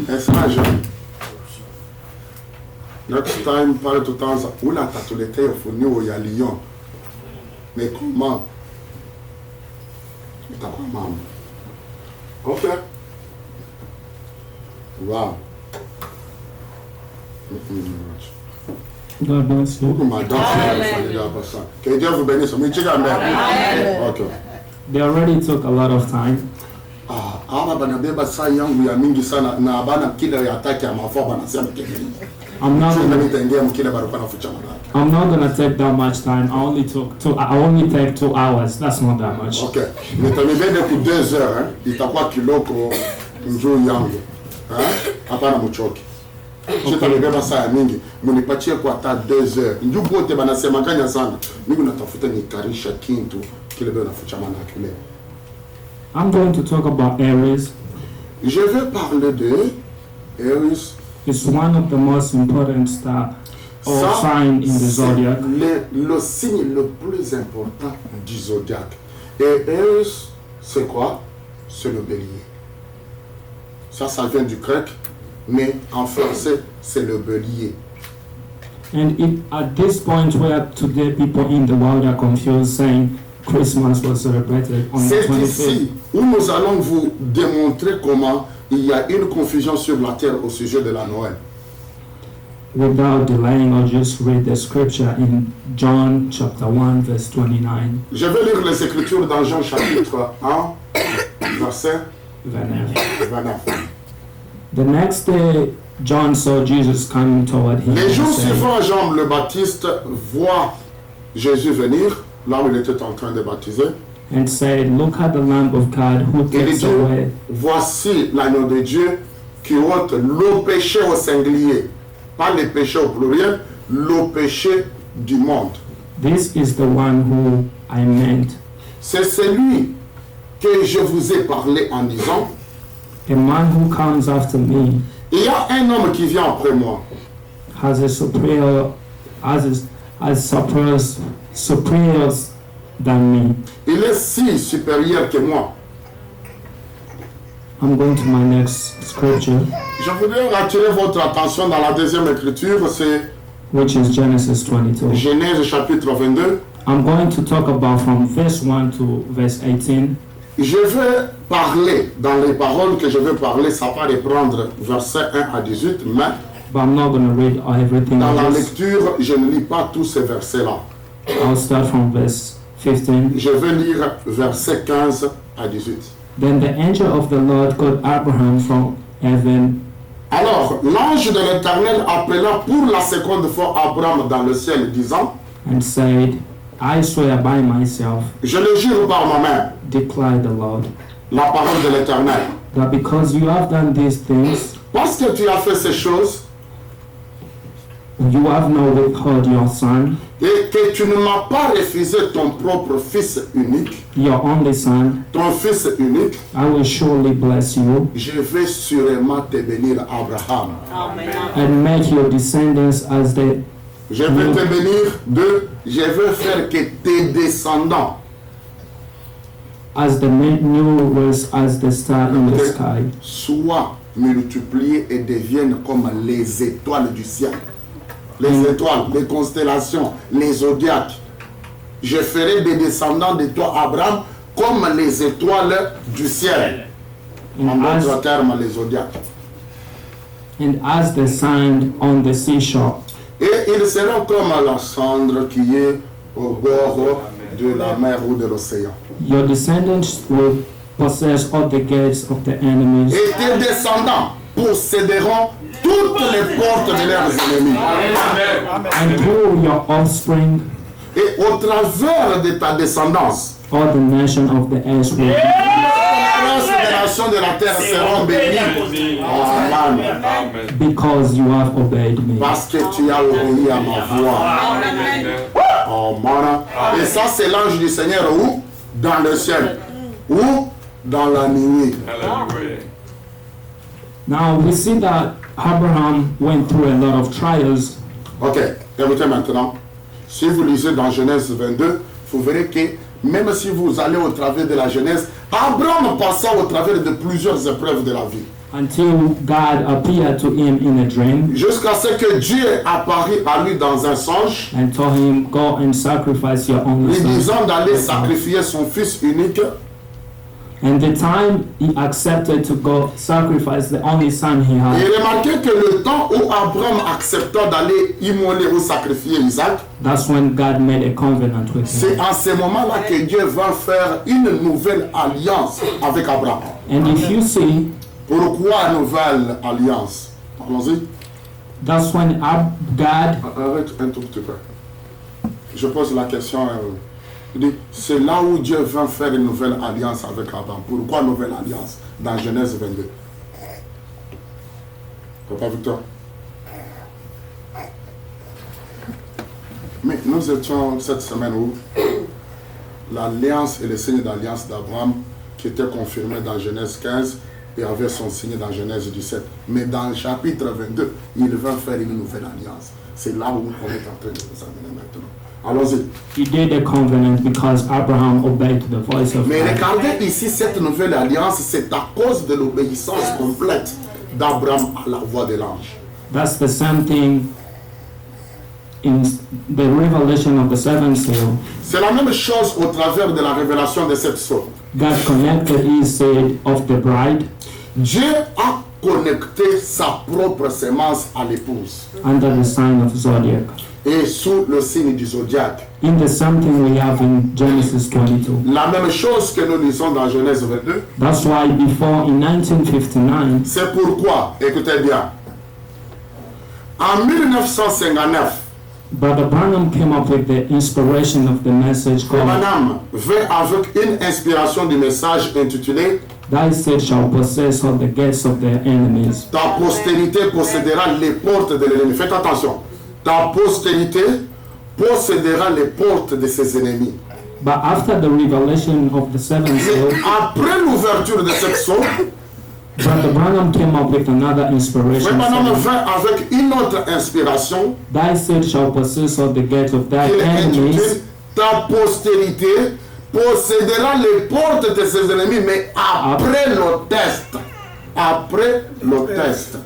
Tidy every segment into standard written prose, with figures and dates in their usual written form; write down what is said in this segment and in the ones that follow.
Estranger. Next time, parle tout le temps, oula, t'as tout l'été, il faut nous, il y a Lyon. Mais comment? T'as comment? Ok. Wow. God bless you. Que Dieu vous bénisse. Ok. They already took a lot of time. Ama banabeba saa yangu ya mingi sana na bana kila ya ataki ya mafua banasema kelele. I'm not gonna take that much time. I only take 2 hours. That's not that much. Okay. Nitamibende ku 2 heures, itakuwa kiloko njoo yangu. Hapana mchoki. Sitamibeba saa ya mingi. Munipatie kwa hata 2 heures. Njugu wote banasema kanya sana. Mimi natafuta nikarisha kintu kile bwana nafucha maana kile. I'm going to talk about Aries. Je vais parler de Aries. It's one of the most important star or sign in the zodiac. Le signe le plus important du zodiaque. Et Aries, c'est quoi? C'est le bélier. Ça vient du grec, mais en français, c'est le bélier. And at this point where today people in the world are confused saying Christmas was celebrated on the 25th. C'est ici où nous allons vous démontrer comment il y a une confusion sur la terre au sujet de la Noël. Without delaying, I'll just read the scripture in John chapter 1 verse 29. Je vais lire les écritures dans Jean chapitre 1 verset 29. The next day, John saw Jesus coming toward him. Les jours suivants, Jean le Baptiste voit Jésus venir, là où il était en train de baptiser. And said, "Look at the Lamb of God who takes away." Voici l'agneau de Dieu qui ôte le péché au singulier, pas le péché au pluriel, le péché du monde. This is the one who I meant. C'est celui que je vous ai parlé en disant, a man who comes after me. Il y a un homme qui vient après moi. Has superior than me. Il est si supérieur que moi. I'm going to my next scripture. Je voudrais attirer votre attention dans la deuxième écriture, c'est which is Genesis 22. Genèse chapitre 22. I'm going to talk about from verse 1 to verse 18. Je vais parler, dans les paroles que je vais parler, ça va reprendre verset 1 à 18, mais but I'm not going to read everything. Dans la lecture, je ne lis pas tous ces versets-là. I'll start from verse 15. Je vais lire verset 15 à 18. Then the angel of the Lord called Abraham from heaven. Alors, l'ange de l'Éternel appela pour la seconde fois Abraham dans le ciel, disant, and said, I swear by myself, je le jure par moi-même, declared the Lord, la parole de l'Éternel, that because you have done these things, parce que tu as fait ces choses, you have not withheld your son, et que tu ne m'as pas refusé ton propre fils unique, your only son, ton fils unique, I will surely bless you, je vais sûrement te bénir, Abraham. Amen. And make your descendants as the je vais te bénir je vais faire que tes descendants as the numerous as the star in the sky soient multipliés et deviennent comme les étoiles du ciel. Les étoiles, les constellations, les zodiaques. Je ferai des descendants de toi, Abraham, comme les étoiles du ciel. En d'autres termes, les zodiaques. And as the sand on the seashore. Et ils seront comme la cendre qui est au bord de la mer ou de l'océan. Your descendants will possess all the gates of the enemies. Et tes descendants posséderont toutes les portes de leurs ennemis. And through your offspring, et au travers de ta descendance, all the nations of the earth will les nations de la terre seront bénies. Amen. Because you have obeyed me. Parce que tu as obéi à ma voix. Amen. Et ça, c'est l'ange du Seigneur où? Dans le ciel. Où? Dans la nuit. Now we see that Abraham went through a lot of trials. Ok, écoutez maintenant. Si vous lisez dans Genèse 22, vous verrez que même si vous allez au travers de la Genèse, Abraham passa au travers de plusieurs épreuves de la vie. until God appeared to him in a dream Jusqu'à ce que Dieu apparut à lui dans un songe, and told him, go and sacrifice your only lui son. disant d'aller sacrifier son fils unique. And the time he accepted to go sacrifice the only son he Et had, remarquez que le temps où Abraham accepta d'aller immoler ou sacrifier Isaac, that's when God made a covenant with him. c'est en ce moment-là que Dieu va faire une nouvelle alliance avec Abraham. And if you see, Pourquoi nouvelle alliance? Allons-y. that's when God, Arrête un tout petit peu. Je pose la question. Il dit, c'est là où Dieu va faire une nouvelle alliance avec Abraham. Pourquoi nouvelle alliance? Dans Genèse 22. Papa Victor. Mais nous étions cette semaine où l'alliance et le signe d'alliance d'Abraham qui était confirmé dans Genèse 15 et avait son signe dans Genèse 17. Mais dans le chapitre 22, il va faire une nouvelle alliance. C'est là où on est en train de nous amener maintenant. Allons-y. he did a covenant because Abraham obeyed the voice of Mais God. regardez ici, cette nouvelle alliance, c'est à cause de l'obéissance complète d'Abraham à la voix de l'ange. That's the same thing in the revelation of the seventh seal. C'est la même chose au travers de la révélation de cette sorte. God connected his seed of the bride Dieu a connecté sa propre sémence à l'épouse under the sign of zodiac. et sous le signe du zodiaque. In the same thing we have in Genesis 22. La même chose que nous lisons dans Genèse 22. That's why before in 1959, C'est pourquoi, écoutez bien, en 1959, Brother Branham came up with the inspiration of the message called Branham vint avec une inspiration du message intitulé Thy seed shall possess all the gates of their enemies. Ta postérité possédera les portes de l'ennemi. Faites attention. Ta postérité possédera les portes de ses ennemis. But after the revelation of the seventh seal, Mais après l'ouverture de cette sorte, Brother Branham came up with another inspiration. Branham saying, vint avec une autre inspiration Thy seed shall possess all the gates of thy qui est enemies. intitulée Ta postérité possédera les portes de ses ennemis, mais après le test. Après le test.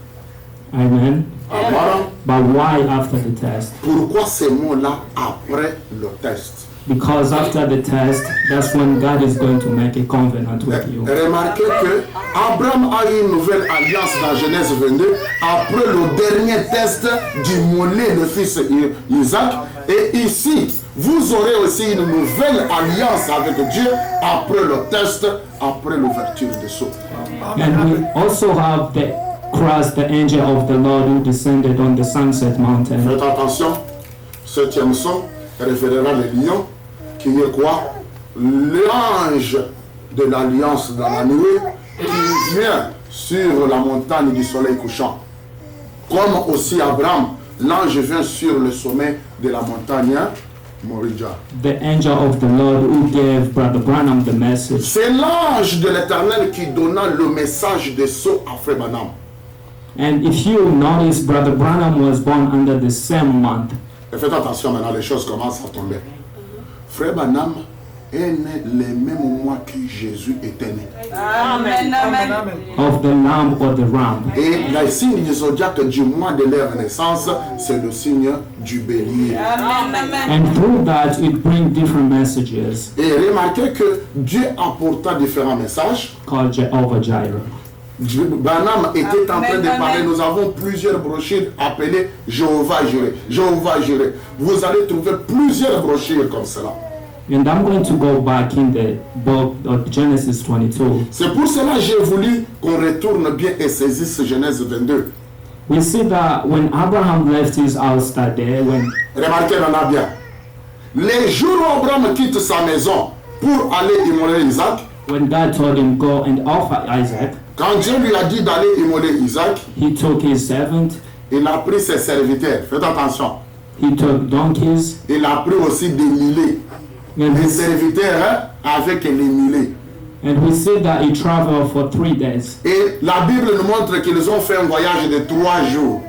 Amen. Voilà. But why after the test? Pourquoi ces mots-là après le test? Because after the test, that's when God is going to make a covenant with you. Remarquez que Abraham a eu une nouvelle alliance dans Genèse 22 après le dernier test d'immoler le fils Isaac. Et ici, vous aurez aussi une nouvelle alliance avec Dieu après le test, après l'ouverture des sceaux. And we also have the cross, the angel of the Lord who descended on the sunset mountain. Faites attention, septième son révélera le lion qui est quoi? L'ange de l'alliance dans la nuée qui vient sur la montagne du soleil couchant. Comme aussi Abraham, l'ange vient sur le sommet de la montagne Moriah. The angel of the Lord who gave Brother Branham the message. C'est l'ange de l'Éternel qui donna le message de sceau à Frère Branham. And if you notice, Brother Branham was born under the same month. Et faites attention maintenant, les choses commencent à tomber. Frère Branham est né le même mois que Jésus était né. Amen, amen. Of the lamb or the ram. Et le signe du zodiaque du mois de leur naissance, c'est le signe du bélier. Amen, amen. And through that, it brings different messages Et remarquez que Dieu apporta différents messages. called Jehovah Jireh. Branham était en train de parler. Nous avons plusieurs brochures appelées Jéhovah Jireh. Jéhovah Jireh. Vous allez trouver plusieurs brochures comme cela. And I'm going to go back in the book of Genesis 22. C'est pour cela que j'ai voulu qu'on retourne bien et saisisse Genèse 22. We see that when Abraham left his house that day, when Remarquez maintenant bien. Les jours où Abraham quitte sa maison pour aller immoler Isaac, when God told him go and offer Isaac, quand Dieu lui a dit d'aller immoler Isaac, he took his servant, il a pris ses serviteurs. Faites attention. he took donkeys, Il a pris aussi des mulets. and Les we, serviteurs avec les mulets. and we see that he traveled for 3 days. Et la Bible nous montre qu'ils ont fait un voyage de 3 jours.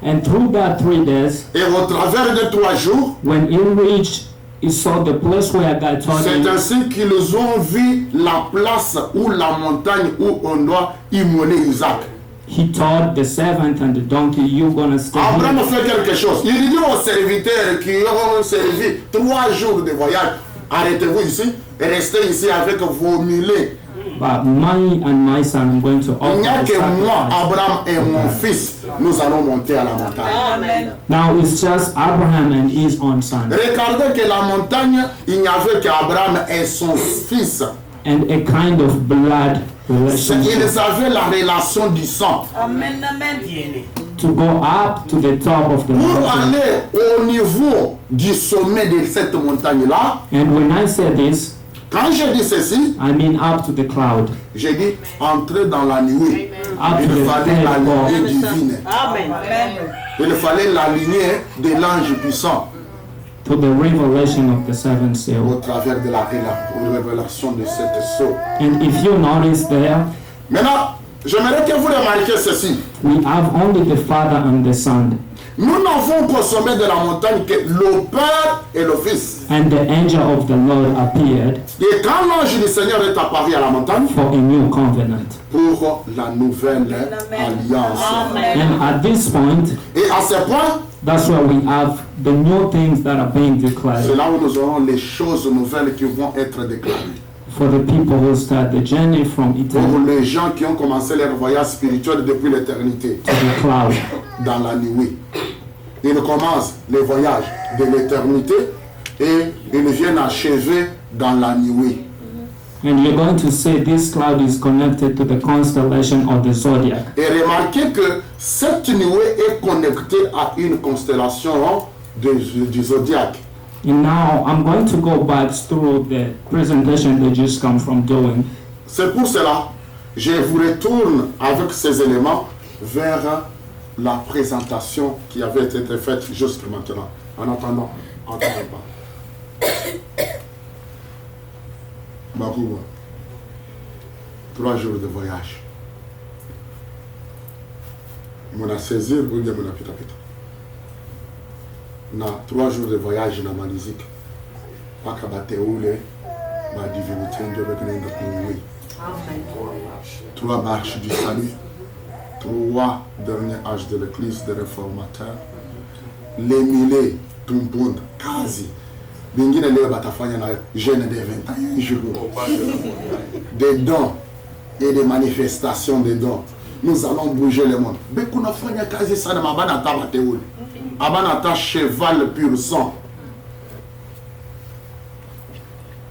And through that 3 days, Et au travers de 3 jours, when he reached he saw the place where God told C'est him. ainsi qu'ils ont vu la place ou la montagne où on doit immoler Isaac. He told the servant and the donkey, "You're gonna stay Abraham here." fait quelque chose. Il dit aux serviteurs qui ont servi 3 jours de voyage, arrêtez-vous ici et restez ici avec vos mulets. But me and my son, I'm going to Il n'y a offer the que moi, sacrifice. Abraham et mon fils, nous allons monter à la montagne. Amen. Now it's just Abraham and his own son, Regardez que la montagne, il n'y avait qu'Abraham et son fils. and a kind of blood Ils relationship. avaient la relation du sang. Amen. Amen. To go up to the top of the Pour mountain. aller au niveau du sommet de cette montagne-là, And when I say this, quand j'ai dit ceci, I mean up to the cloud, j'ai dit entrer dans la nuit. up to Il the fallait la third lignée wall. divine. Amen. Il fallait la lignée de l'ange puissant To the revelation of the seventh au seal. travers de la révélation de cette sceau. And if you notice there, Maintenant, j'aimerais que vous remarquiez ceci. we have only the Father and the Son, Nous n'avons qu'au sommet de la montagne que le Père et le Fils. and the angel of the Lord appeared Et quand l'ange du Seigneur est apparu à la montagne for a new covenant. pour la nouvelle alliance. And at this point, Et à ce point, that's where we have the new things that are being c'est declared là où nous aurons les choses nouvelles qui vont être déclarées. for the people who start the journey from Pour eternity les gens qui ont commencé leur voyage spirituel depuis l'éternité, to the cloud. dans la nuit. Ils commencent le voyage de l'éternité et ils viennent achever dans la nuit. And you're going to see this cloud is connected to the constellation of the zodiac. Et remarquez que cette nuée est connectée à une constellation du zodiaque. And now I'm going to go back through the presentation they just come from doing. C'est pour cela que je vous retourne avec ces éléments vers la présentation qui avait été faite jusqu'à maintenant. En attendant, entendez pas. Bakuba, 3 jours de voyage. Mona saisir ou bien mona pita pita. Na 3 jours de voyage na Malizika. Paka bateule, ma divinité ndio bekene ngakuni. 3 marches du salut, 3 derniers âges de l'église des réformateurs, les millets, tumpund, kazi. Bingine leo batafanya na jeûne de 21 jours. Des dons et des manifestations de dons. Nous allons bouger le monde. Mais qu'on a fait kazi sana mabana tabateul. Abana ta cheval pur sang.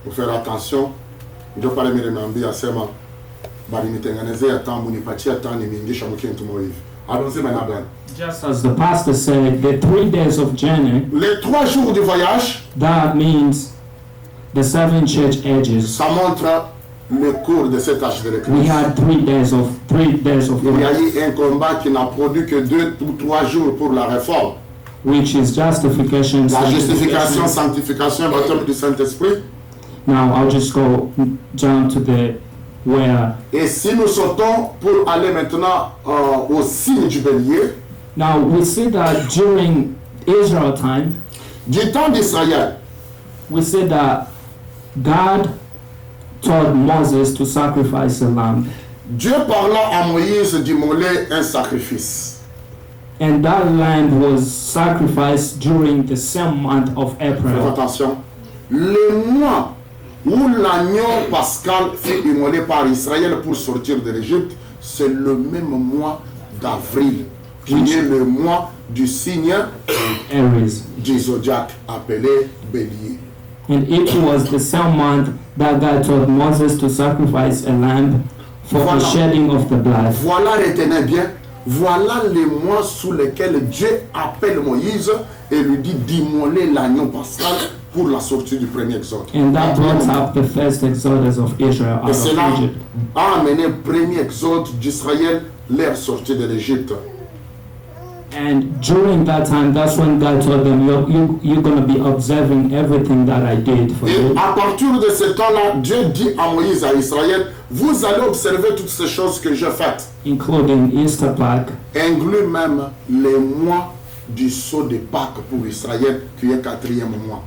Pour faire attention, ndio pale nimeambia sema bali nitengenezea tamu nipatie tani niingisha mkintu hivi. Anasema na bwana. Just as the pastor said, the 3 days of journey, Les 3 jours du voyage, that means the 7 church ages. ça montre le cours de cet âge de We l'église. had 3 days of Il y a life, eu un combat qui n'a produit que 2 ou 3 jours pour la réforme. which is justification. La justification, sanctification. sanctification, baptême du Saint-Esprit. Now I'll just go down to the where. Et si nous sautons pour aller maintenant au signe du bélier, Now we see that during Israel time, du temps d'Israël, we see that God told Moses to sacrifice a lamb, Dieu parla à Moïse d'immoler un sacrifice. and that lamb was sacrificed during the same month of Faites April. attention. Le mois où l'agneau pascal fut immolé par Israël pour sortir de l'Égypte, c'est le même mois d'avril, qui est le mois du signe Aries. du zodiaque appelé bélier. And it was the same month that God told Moses to sacrifice a lamb for the Voilà. shedding of the blood. Voilà, retenez bien, voilà les mois sous lesquels Dieu appelle Moïse et lui dit d'immoler l'agneau pascal pour la sortie du premier exode. And that brought Premier up the first exodus of Israel Et out cela of Egypt. a amené le premier exode d'Israël, leur sortie de l'Égypte. And during that time, that's when God told them, you're going to be observing everything that I did for Et you. à partir de ce temps-là, Dieu dit à Moïse, à Israël, vous allez observer toutes ces choses que j'ai faites, Including Easter Pack, inclut même les mois du saut de Pâques pour Israël, qui est 4e mois.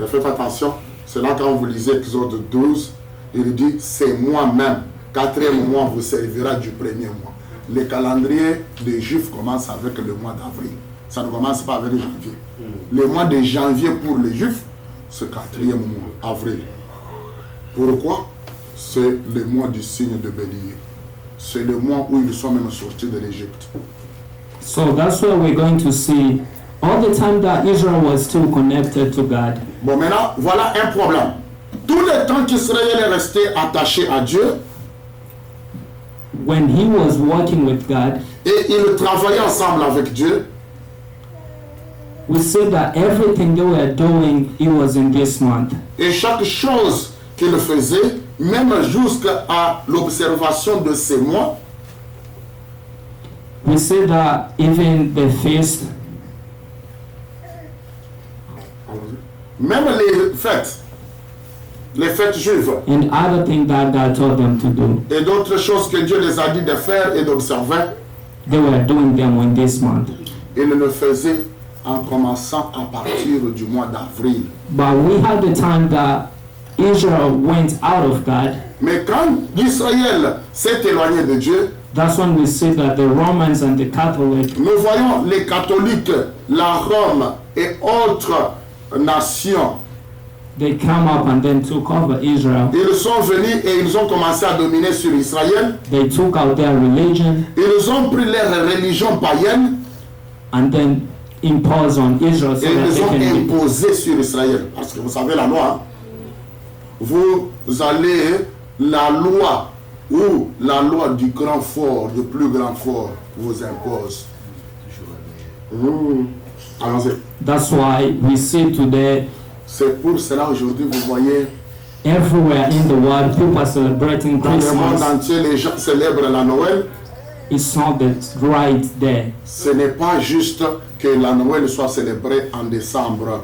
Et faites attention, c'est là quand vous lisez Exode 12, il dit c'est moi-même, 4e mois vous servira du 1er mois. Le calendrier des Juifs commence avec le mois d'avril. Ça ne commence pas avec janvier. Le mois de janvier pour les Juifs, c'est 4e mois, avril. Pourquoi? C'est le mois du signe de bélier. C'est le mois où ils sont même sortis de l'Égypte. So that's where we're going to see all the time that Israel was still connected to God. Bon, maintenant, voilà un problème. Tout le temps qu'Israël est resté attaché à Dieu, When he was working with God, et ils travaillaient ensemble avec Dieu, we see that everything they were doing, it was in this month. et chaque chose qu'ils faisaient, même jusqu'à l'observation de ces mois, We see that even the feast, même les fêtes juives, and other things that God told them to do, et d'autres choses que Dieu les a dit de faire et d'observer, they were doing them in this month. ils le faisaient en commençant à partir du mois d'avril. But we had the time that Israel went out of God. Mais quand Israël s'est éloigné de Dieu, That's when we see that the Romans and the Catholics, nous voyons les catholiques, la Rome et autres nations. they come up and then took over Israel. Ils sont venus et ils ont commencé à dominer sur Israël. They took out their religion Ils ont pris leur religion païenne and then imposed on Israel so et that ils they ont can be. imposé sur Israël. Parce que vous savez la loi. Vous allez, la loi ou la loi du grand fort, du plus grand fort, vous impose. Allons-y. That's why we see today C'est pour cela aujourd'hui, vous voyez, everywhere in the world people are celebrating dans le monde Christmas. entier, les gens célèbrent la Noël. It's not that right there. Ce n'est pas juste que la Noël soit célébrée en décembre.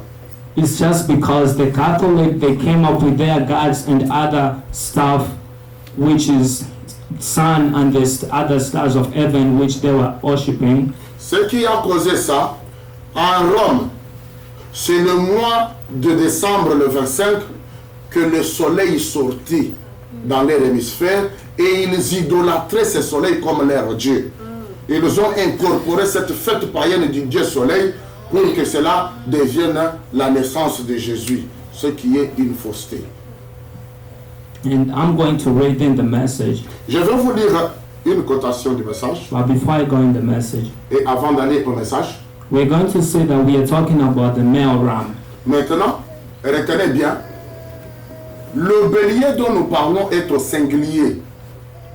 It's just because the Catholic, they came up with their gods and other stuff, which is sun and the other stars of heaven, which they were worshiping. Ce qui a causé ça, en Rome, c'est le mois de décembre, le 25, que le soleil sortit dans leur hémisphère et ils idolâtraient ce soleil comme leur Dieu. Ils ont incorporé cette fête païenne du Dieu soleil pour que cela devienne la naissance de Jésus, ce qui est une fausseté. And I'm going to read in the message. Je vais vous lire une cotation du message But before I go in the message, et avant d'aller au message, we're going to see that we are talking about the male ram. maintenant, retenez bien, le bélier dont nous parlons est au singulier.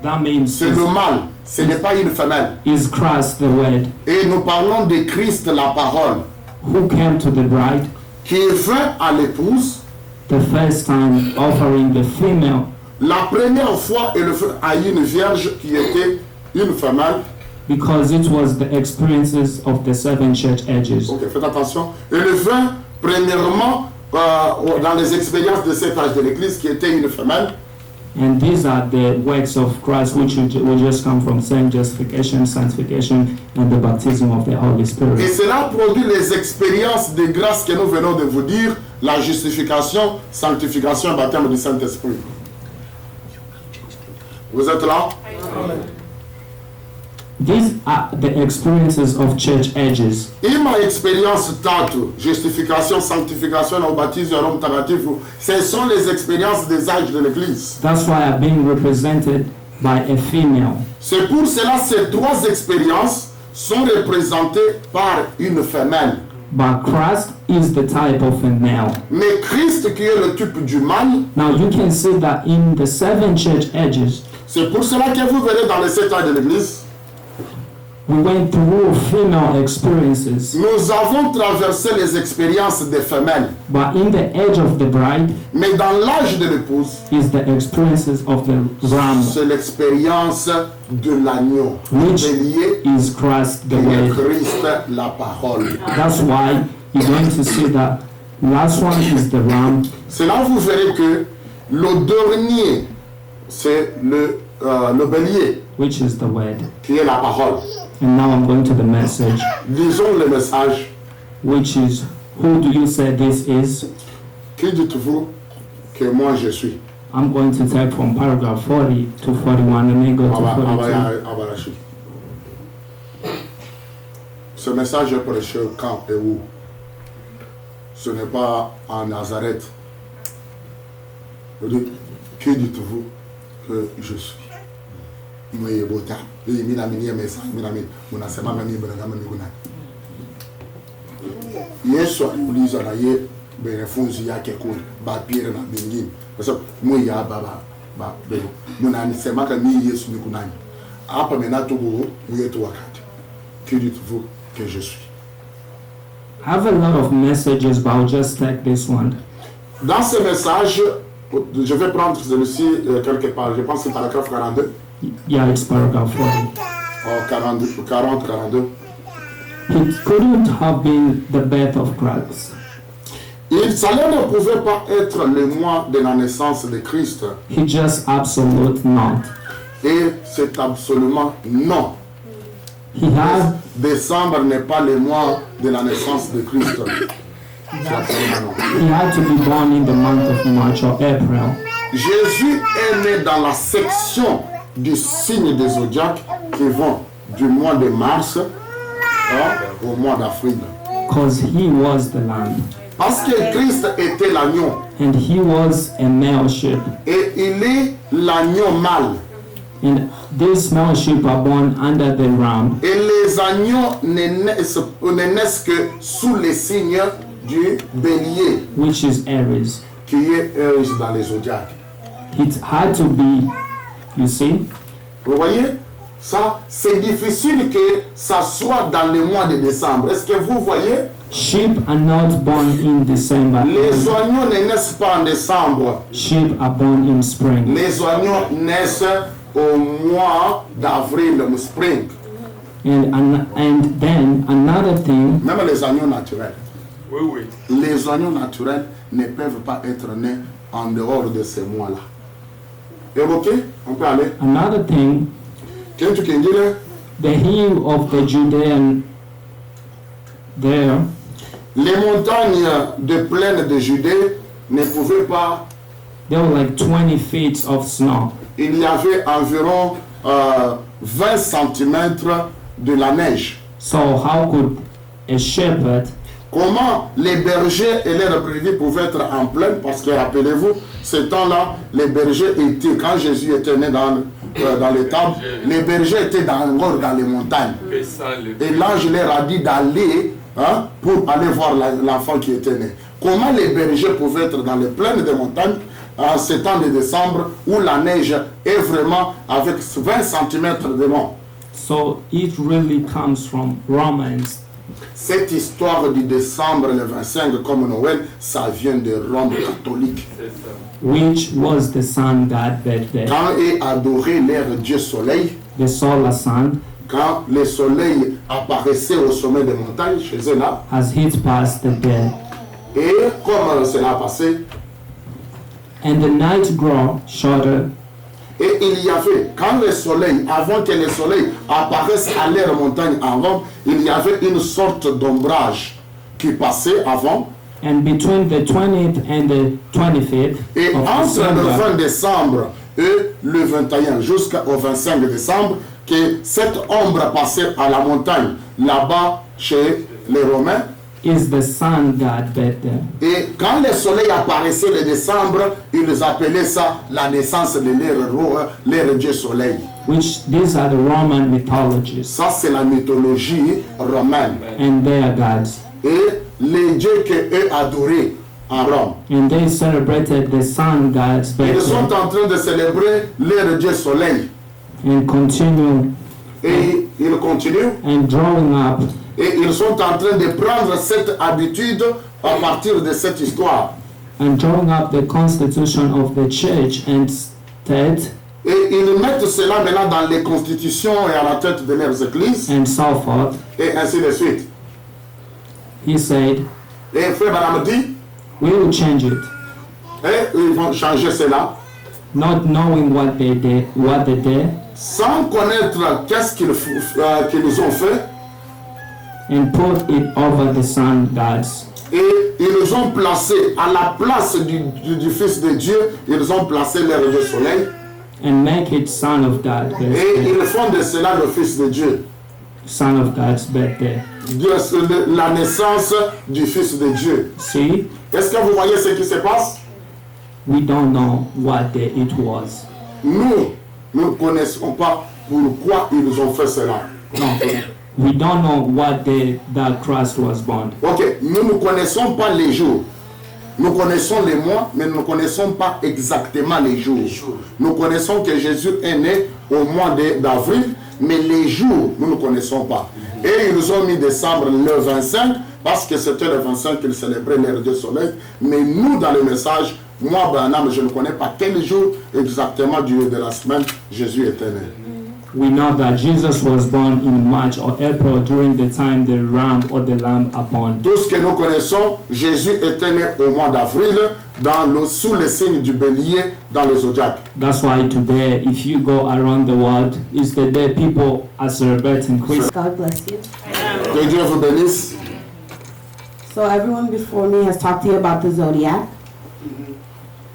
That means C'est le mâle, ce n'est pas une femelle. is Christ the word, Et nous parlons de Christ, la parole, who came to the bride, qui est vint à l'épouse. the first time offering the female, La première fois, il vint à une vierge qui était une femelle. because it was the experiences of the seven church ages. Ok, faites attention. Il vint premièrement dans les expériences de cet âge de l'Église qui était une femelle. And these are the works of Christ, which will just come from saying justification, sanctification, and the baptism of the Holy Et Spirit. cela produit les expériences de grâce que nous venons de vous dire, la justification, sanctification, baptême du Saint-Esprit. Vous êtes là? These are the experiences of church ages. Ima expérience tatu, justification, sanctification, au baptême, au rome tagatif, ce sont les expériences des âges de l'Église. That's why I'm being represented by a female. C'est pour cela que ces trois expériences sont représentées par une femelle. But Christ is the type of a male. Mais Christ qui est le type du mâle, Now you can see that in the seven church ages, c'est pour cela que vous verrez dans les 7 ans de l'Église, we went through female experiences. nous avons traversé les expériences des femelles. But in the age of the bride Mais dans l'âge de l'épouse, is the experiences of the ram, c'est l'expérience de l'agneau, Which bélier, is Christ the qui est word. Christ, la parole. That's why you're going to see that last one is the ram, C'est là où vous verrez que le dernier, c'est le bélier, which is the word. qui est la parole. And now I'm going to the message, Lisons le message. which is, who do you say this is? Qui dites-vous que moi je suis? I'm going to take from paragraph 40 to 41 and then go to 42. Abarachi. Ce message est prêché quand et où? Ce n'est pas en Nazareth. Qui dites-vous que je suis? Yesu aliuliza na ye wanafunzi yake kule Bapire na bengine, kwa sababu mwe ya baba belo mnanisemaka mimi Yesu niko nani hapa menatubu mwetu wakati. Qui dites-vous que je suis? I have a lot of messages, but I'll just take this one. Dans ce message, je vais prendre celui-ci quelque part, je pense que c'est paragraphe 42. Yeah, it's paragraph 40. Oh, 42. It couldn't have been the birth of Christ. Cela ne pouvait pas être le mois de la naissance de Christ. He just absolute not. Et c'est absolument non. He had Décembre n'est pas le mois de la naissance de Christ. C'est absolument non. he had to be born in the month of March or April. Jésus est né dans la section du signe des zodiaques qui vont du mois de mars au mois d'avril. Because he was the lamb. Parce que Christ était l'agneau. And he was a male sheep. Et il est l'agneau mâle. And these male sheep are born under the ram. Et les agneaux ne naissent que sous les signes du bélier, Which is Aries. qui est Aries dans les zodiaques. It had to be, you see, Vous voyez? Ça, c'est difficile que ça soit dans le mois de décembre. Est-ce que vous voyez? sheep are not born in December. Les agneaux ne naissent pas en décembre. Sheep are born in spring. Les agneaux naissent au mois d'avril, au spring. And then another thing, Même les agneaux naturels. Oui, oui. Les agneaux naturels ne peuvent pas être nés en dehors de ces mois-là. Évoqué? On peut aller. another thing, Qu'est-ce que tu dis? the hill of the Judean there, Les montagnes de plaine de Judée ne pouvaient pas. there were like 20 feet of snow. Il y avait environ 20 cm de la neige. So how could a shepherd Comment les bergers et leurs brebis pouvaient être en plaine? Parce que rappelez-vous, ce temps-là, les bergers étaient, quand Jésus était né dans l'étable, les bergers étaient dans les montagnes. Et l'ange leur a dit d'aller pour aller voir l'enfant qui était né. Comment les bergers pouvaient être dans les plaines des montagnes en ce temps de décembre où la neige est vraiment avec 20 cm de long? So it really comes from Romans. Cette histoire du décembre, le 25, comme Noël, ça vient de Rome catholique. Which was the sun god birthday, Quand est adoré leur Dieu soleil, the solar sun, quand le soleil apparaissait au sommet des montagnes, chez eux là, has hit past the day, et comme cela a passé, and the night grow shorter, et il y avait, quand le soleil, avant que le soleil apparaisse à leur montagne avant, il y avait une sorte d'ombrage qui passait avant, and between the 20th and the 25th et of entre le 20 December, décembre et le 21 jusqu'au 25 décembre, que cette ombre passait à la montagne, là-bas chez les Romains. is the sun god birthday. Et quand le soleil apparaissait le décembre, ils appelaient ça la naissance de leur Dieu soleil. Which these are the Roman mythologies Ça, c'est la mythologie romaine. and their gods. Et les dieux qu'eux adoraient en Rome. And they celebrated the sun god's Ils sont birthday en train de célébrer leur Dieu soleil. and continue Et ils continuent. and drawing up Et ils sont en train de prendre cette habitude à partir de cette histoire. and drawing up the constitution of the church and state Et ils mettent cela maintenant dans les constitutions et à la tête de leurs églises. and so forth. Et ainsi de suite. He said, Et Frère Branham dit, we will change it, et ils vont changer cela not knowing what they did, sans connaître qu'est-ce qu'ils ont fait and put it over the sun gods. Et ils ont placé à la place du Fils de Dieu, ils ont placé leur Dieu soleil. and make it Son of God Et birthday. ils font de cela le Fils de Dieu. Son of God's birthday. La naissance du Fils de Dieu. See, Est-ce que vous voyez ce qui se passe? we don't know what day it was. Nous ne connaissons pas pourquoi ils ont fait cela. We don't know what day that Christ was born. Ok, nous ne connaissons pas les jours. Nous connaissons les mois, mais nous ne connaissons pas exactement les jours. Nous connaissons que Jésus est né au mois d'avril, mais les jours, nous ne connaissons pas. Et ils ont mis décembre le 25, parce que c'était le 25 qu'ils célébraient l'ère du soleil. Mais nous, dans le message, moi, Branham, je ne connais pas quel jour exactement de la semaine Jésus était né. We know that Jesus was born in March or April during the time the ram or the lamb are born. Tout ce que nous connaissons, Jésus était né au mois d'avril, sous le signe du bélier, dans le zodiaque. That's why today, if you go around the world, it's the day people are celebrating Christmas. God bless you. Que Dieu vous bénisse. So everyone before me has talked to you about the zodiac.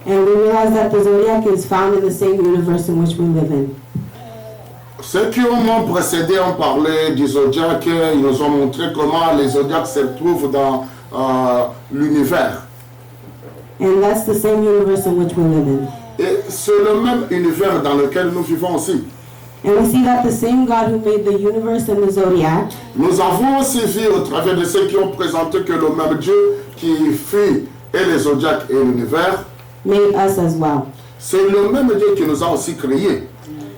And we realize that the zodiac is found in the same universe in which we live in. Ceux qui m'ont précédé ont parlé du zodiaque, ils nous ont montré comment les zodiaques se trouvent dans l'univers. And that's the same universe in which we live in. Et c'est le même univers dans lequel nous vivons aussi. And we see that the same God who made the universe and the zodiac Nous avons aussi vu au travers de ceux qui ont présenté que le même Dieu qui fit et les zodiaques et l'univers, made us as well. c'est le même Dieu qui nous a aussi créés.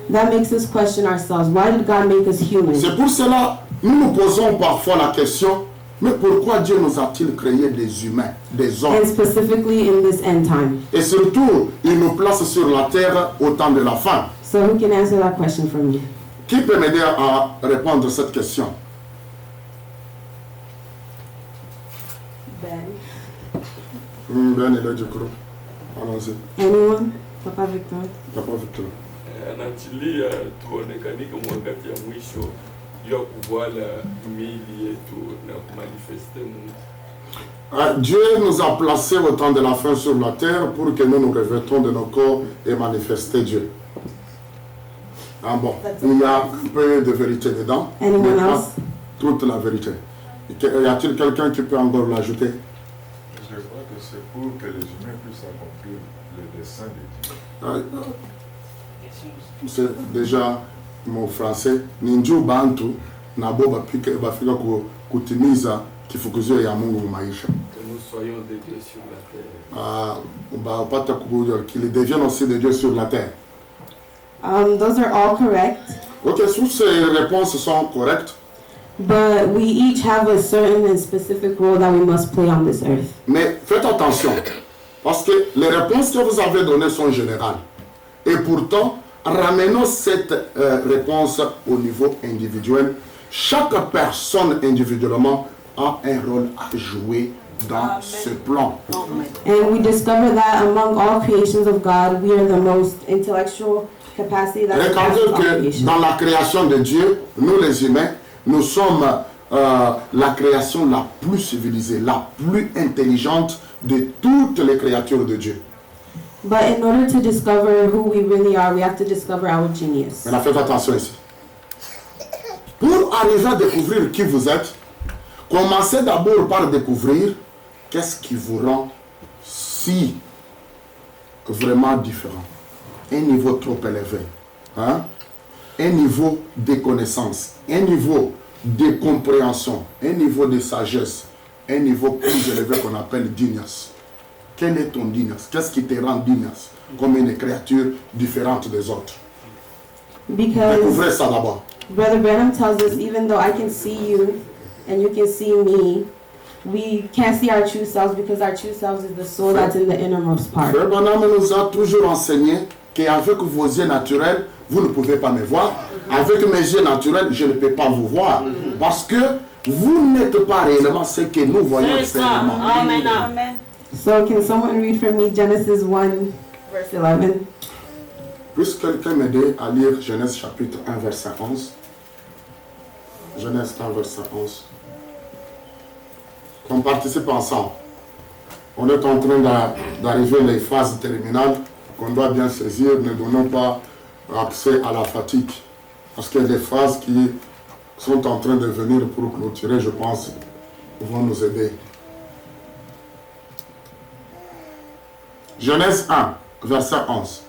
That makes us question ourselves. Why did God make us human? C'est pour cela nous nous posons parfois la question, mais pourquoi Dieu nous a-t-il créé des humains, des hommes? And specifically in this end time. Et surtout, il nous place sur la terre au temps de la fin. So who can answer that question for me? Qui peut m'aider à répondre à cette question? Ben. Ben est là du groupe. Allons-y. Anyone? Papa Victor? Papa Victor. Anatilia tuonekane kama wakati ya mwisho ya kuvala miili yetu na kumanifeste Mungu. Dieu nous a placés au temps de la fin sur la terre pour que nous nous revêtons de nos corps et manifester Dieu. Ah bon, il y a un peu de vérité dedans, Anyone mais pas else? toute la vérité. Y a-t-il quelqu'un qui peut encore l'ajouter? Je crois que c'est pour que les humains puissent accomplir le dessein de Dieu. C'est déjà mon français. Ninju bantu na bo bafika kutimiza kifukuzio ya Mungu mu maisha. Que nous soyons des dieux sur la terre. Bapata qu'ils deviennent aussi des dieux sur la terre. Those are all correct. Ok, toutes ces réponses sont correctes. But we each have a certain and specific role that we must play on this earth. Mais faites attention, parce que les réponses que vous avez données sont générales. Et pourtant, ramenons cette réponse au niveau individuel. Chaque personne individuellement a un rôle à jouer dans ce plan. And we discover that among all creations of God, we are the most intellectual capacity that we have Regardez of all que creation. dans la création de Dieu, nous les humains, nous sommes la création la plus civilisée, la plus intelligente de toutes les créatures de Dieu. But in order to discover who we really are, we have to discover our genius. Maintenant, faites attention ici. Pour arriver à découvrir qui vous êtes, commencez d'abord par découvrir qu'est-ce qui vous rend si vraiment différent. Un niveau trop élevé. Hein? Un niveau de connaissance, un niveau de compréhension, un niveau de sagesse, un niveau plus élevé qu'on appelle dignas. Quel est ton dignas? Qu'est-ce qui te rend dignas comme une créature différente des autres? Because Découvrez ça d'abord. Brother Branham tells us, even though I can see you and you can see me, we can't see our true selves because our true selves is the soul that's in the innermost part. Frère Branham nous a toujours enseigné qu'avec vos yeux naturels, vous ne pouvez pas me voir. Avec mes yeux naturels, je ne peux pas vous voir. Parce que vous n'êtes pas réellement ce que nous voyons extérieurement. Amen. So can someone read for me Genesis 1, verse 11? Puisse quelqu'un m'aider à lire Genèse chapitre 1, verset 11. Genèse 1, verset 11. qu'on participe ensemble. On est en train d'arriver les phases terminales qu'on doit bien saisir. Ne donnons pas accès à la fatigue. Parce qu'il y a des phases qui sont en train de venir pour clôturer, je pense, vont nous aider. Genèse 1, verset 11.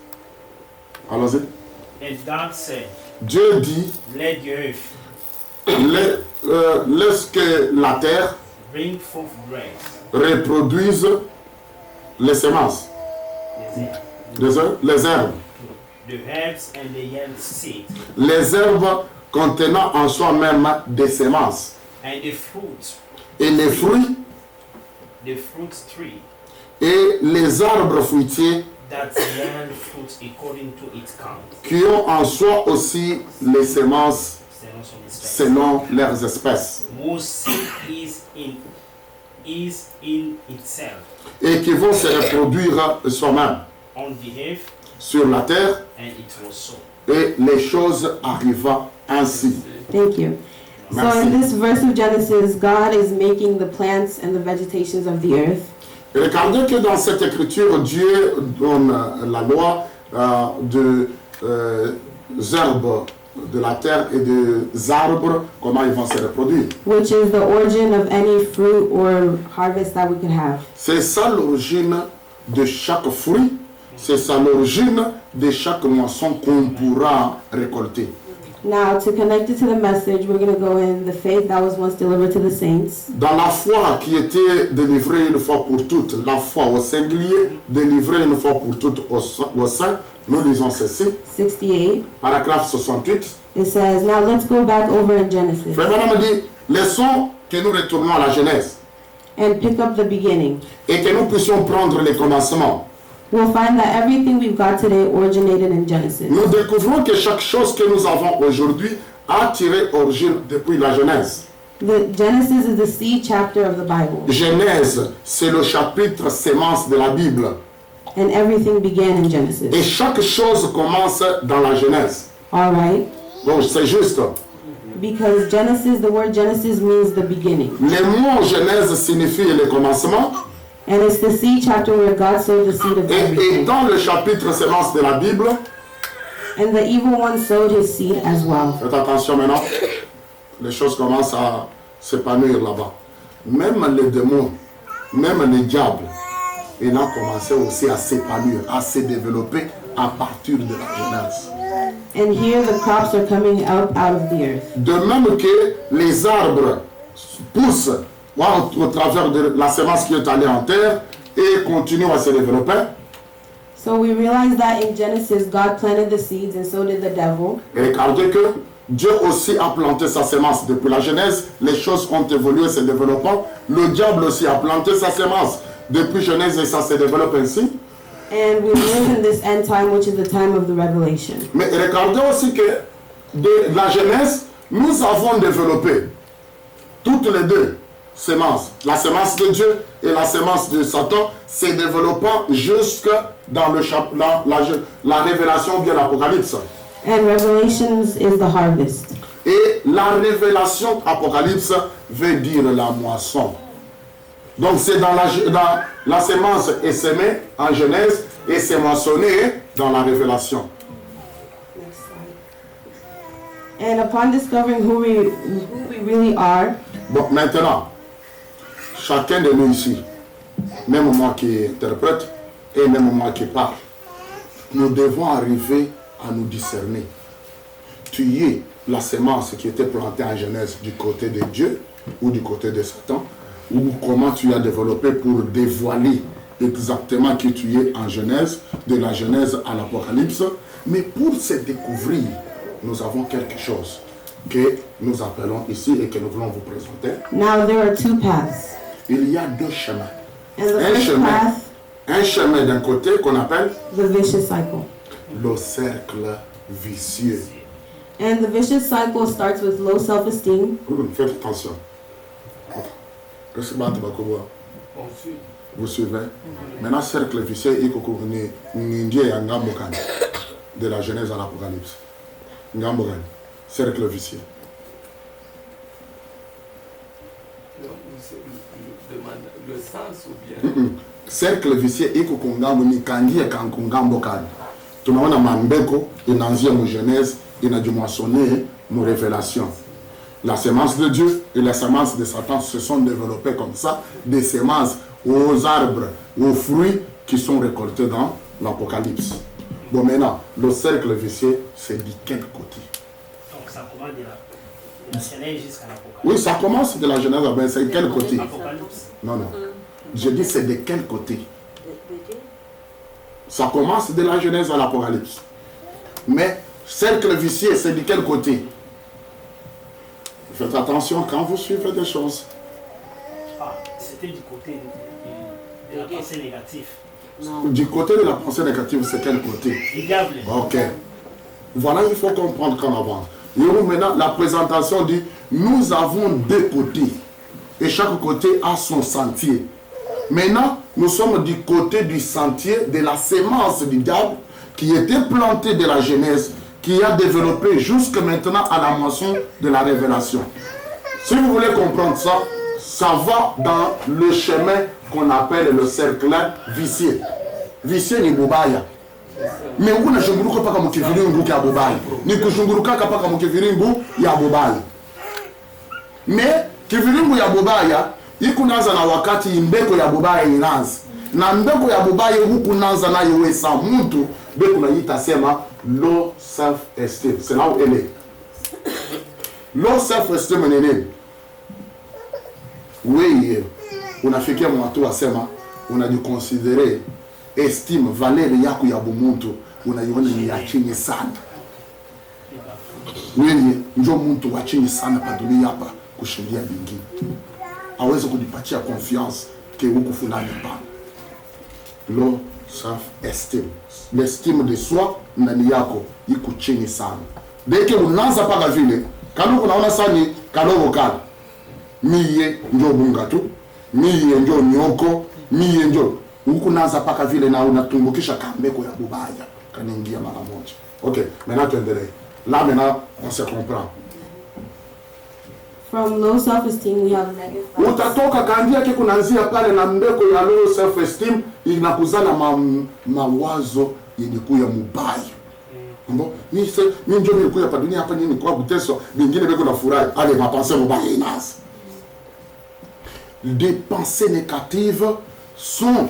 Allons-y. And God said, Dieu dit, let the earth laisse que la terre bring forth grass, reproduise les semences, les herbes. the herbs and the young seed, Les herbes contenant en soi-même des semences. and the fruit, Et les fruits the fruit tree, et les arbres fruitiers that young fruit according to its count. qui ont en soi aussi les semences selon leurs espèces. Whose seed is in itself Et qui vont se reproduire soi-même on the earth, sur la terre, and it was so. et les choses arrivant ainsi. Thank you. So in this verse of Genesis, God is making the plants and the vegetations of the earth. Et regardez que dans cette écriture, Dieu donne la loi des herbes de la terre et des arbres, comment ils vont se reproduire. Which is the origin of any fruit or harvest that we could have. C'est ça l'origine de chaque fruit, c'est ça l'origine de chaque moisson qu'on pourra récolter. Now, to connect it to the message, we're going to go in the faith that was once delivered to the saints. Dans la foi qui était délivrée une fois pour toutes, la foi au singulier, délivrée une fois pour toutes au saint, nous lisons ceci, 68. paragraphe 68. It says, now let's go back over in Genesis Frère Branham dit, laissons que nous retournons à la Genèse and pick up the beginning. et que nous puissions prendre les commencements. We'll find that everything we've got today originated in Genesis. Nous découvrons que chaque chose que nous avons aujourd'hui a tiré origine depuis la Genèse. The Genesis is the seed chapter of the Bible, Genèse, c'est le chapitre sémence de la Bible. and everything began in Genesis. Et chaque chose commence dans la Genèse. All right? Donc c'est juste. Because Genesis, the word Genesis means the beginning. Le mot Genèse signifie le commencement. And it's the seed chapter where God sowed the seed of Et everything. dans le chapitre sémence de la Bible, And the evil one sowed his seed as well. faites attention maintenant, les choses commencent à s'épanouir là-bas. Même les démons, même les diables, il a commencé aussi à s'épanouir, à se développer à partir de la Genèse. And here the crops are coming up out of the earth. De même que les arbres poussent au travers de la semence qui est allée en terre et continuent à se développer. So we realize that in Genesis, God planted the seeds and so did the devil. Et regardez que Dieu aussi a planté sa semence. Depuis la Genèse, les choses ont évolué, se développant. Le diable aussi a planté sa semence. Depuis Genèse, et ça se développe ainsi. And we live in this end time, which is the time of the revelation. Mais regardez aussi que de la Genèse, nous avons développé toutes les deux semences. La semence de Dieu et la semence de Satan se développant jusque dans la révélation ou bien l'Apocalypse. And Revelations is the harvest. Et la révélation Apocalypse veut dire la moisson. Donc c'est dans la semence est semée en Genèse et c'est moissonné dans la révélation. Next slide. And upon discovering who we really are, Bon, maintenant, chacun de nous ici, même moi qui interprète et même moi qui parle, nous devons arriver à nous discerner. Tu es la semence qui était plantée en Genèse du côté de Dieu ou du côté de Satan, ou comment tu as développé pour dévoiler exactement qui tu es en Genèse, de la Genèse à l'Apocalypse. Mais pour se découvrir, nous avons quelque chose que nous appelons ici et que nous voulons vous présenter. now there are two paths. Il y a deux chemins. And the Un first chemin, path, un chemin d'un côté qu'on appelle the vicious cycle. le cercle vicieux. And the vicious cycle starts with low self-esteem. Faites attention. Vous suivez? Maintenant, cercle vicieux, il y a de la Genèse à l'Apocalypse. Cercle vicieux. le sens ou bien cercle vicieux iko kungambo ni kangie kankungambo kali. Tunaona mambeko inaanzia mu Genèse inajumuasone mu Révélation. La semence de Dieu et la semence de Satan se sont développées comme ça, des semences aux arbres, aux fruits qui sont récoltés dans l'Apocalypse. Bon, maintenant, le cercle vicieux, c'est de quel côté? Donc ça commence de la Genèse jusqu'à l'Apocalypse. Oui, ça commence de la Genèse, mais c'est de quel côté? Apocalypse. Non, non. Je dis c'est de quel côté? Ça commence de la Genèse à l'Apocalypse. Mais cercle vicieux, c'est de quel côté? Faites attention quand vous suivez des choses. Ah, c'était du côté de la pensée négative. Du côté de la pensée négative, c'est quel côté? Du diable. Ok. Voilà, il faut comprendre qu'en avant. Et maintenant, la présentation dit, nous avons deux côtés. Et chaque côté a son sentier. Maintenant, nous sommes du côté du sentier de la sémence du diable qui était plantée de la Genèse, qui a développé jusque maintenant à la moisson de la Révélation. Si vous voulez comprendre ça, ça va dans le chemin qu'on appelle le cercle vicieux. Vicieux ni bubaya. Mais où ne shunguruka paka mukiviringu ya bubaya. Ni kushunguruka paka mukiviringu ya bubaya. Mais kiviringu ya bubaya ikunaanza na wakati mbeko ya bubaya inaanza. Na mbeko ya bubaya huku naanza nayo wewe sa mtu mbeko na itasema low self-esteem. C'est là où elle est. Low self-esteem ni nini? Wewe unafikia mwatu wasema unajikonsidere estime valeur yako ya bumuntu unaiona ni ya chini sana. Wewe ndio mtu wa chini sana pa dunia hapa kushindia bingine. Hawezi kujipatia confiance ke huku fulani hapa. Low self-esteem. L'estime de soi ndani yako iko chini sana. Deke unaanza paka vile, kama unaona sani kadogo kali. Miye ndio bunga tu. Miye ndio nyoko, miye ndio. Huku naanza paka vile na unatumbukisha kambeko ya bubaya. Kanaingia mara moja. OK, maintenant tuendelee. Là maintenant on se comprend. From low self-esteem, we have negative thoughts. Utatoka kandia yake kunaanzia pale na mbeko ya low self-esteem inakuzana mawazo yenye kuya mubaya. Mbo, mimi ndio nilikuwa hapa dunia hapa nini kwa kuteswa, vingine beko na furahi, ale mapenzi mubaya inaanza. Des pensées négatives sont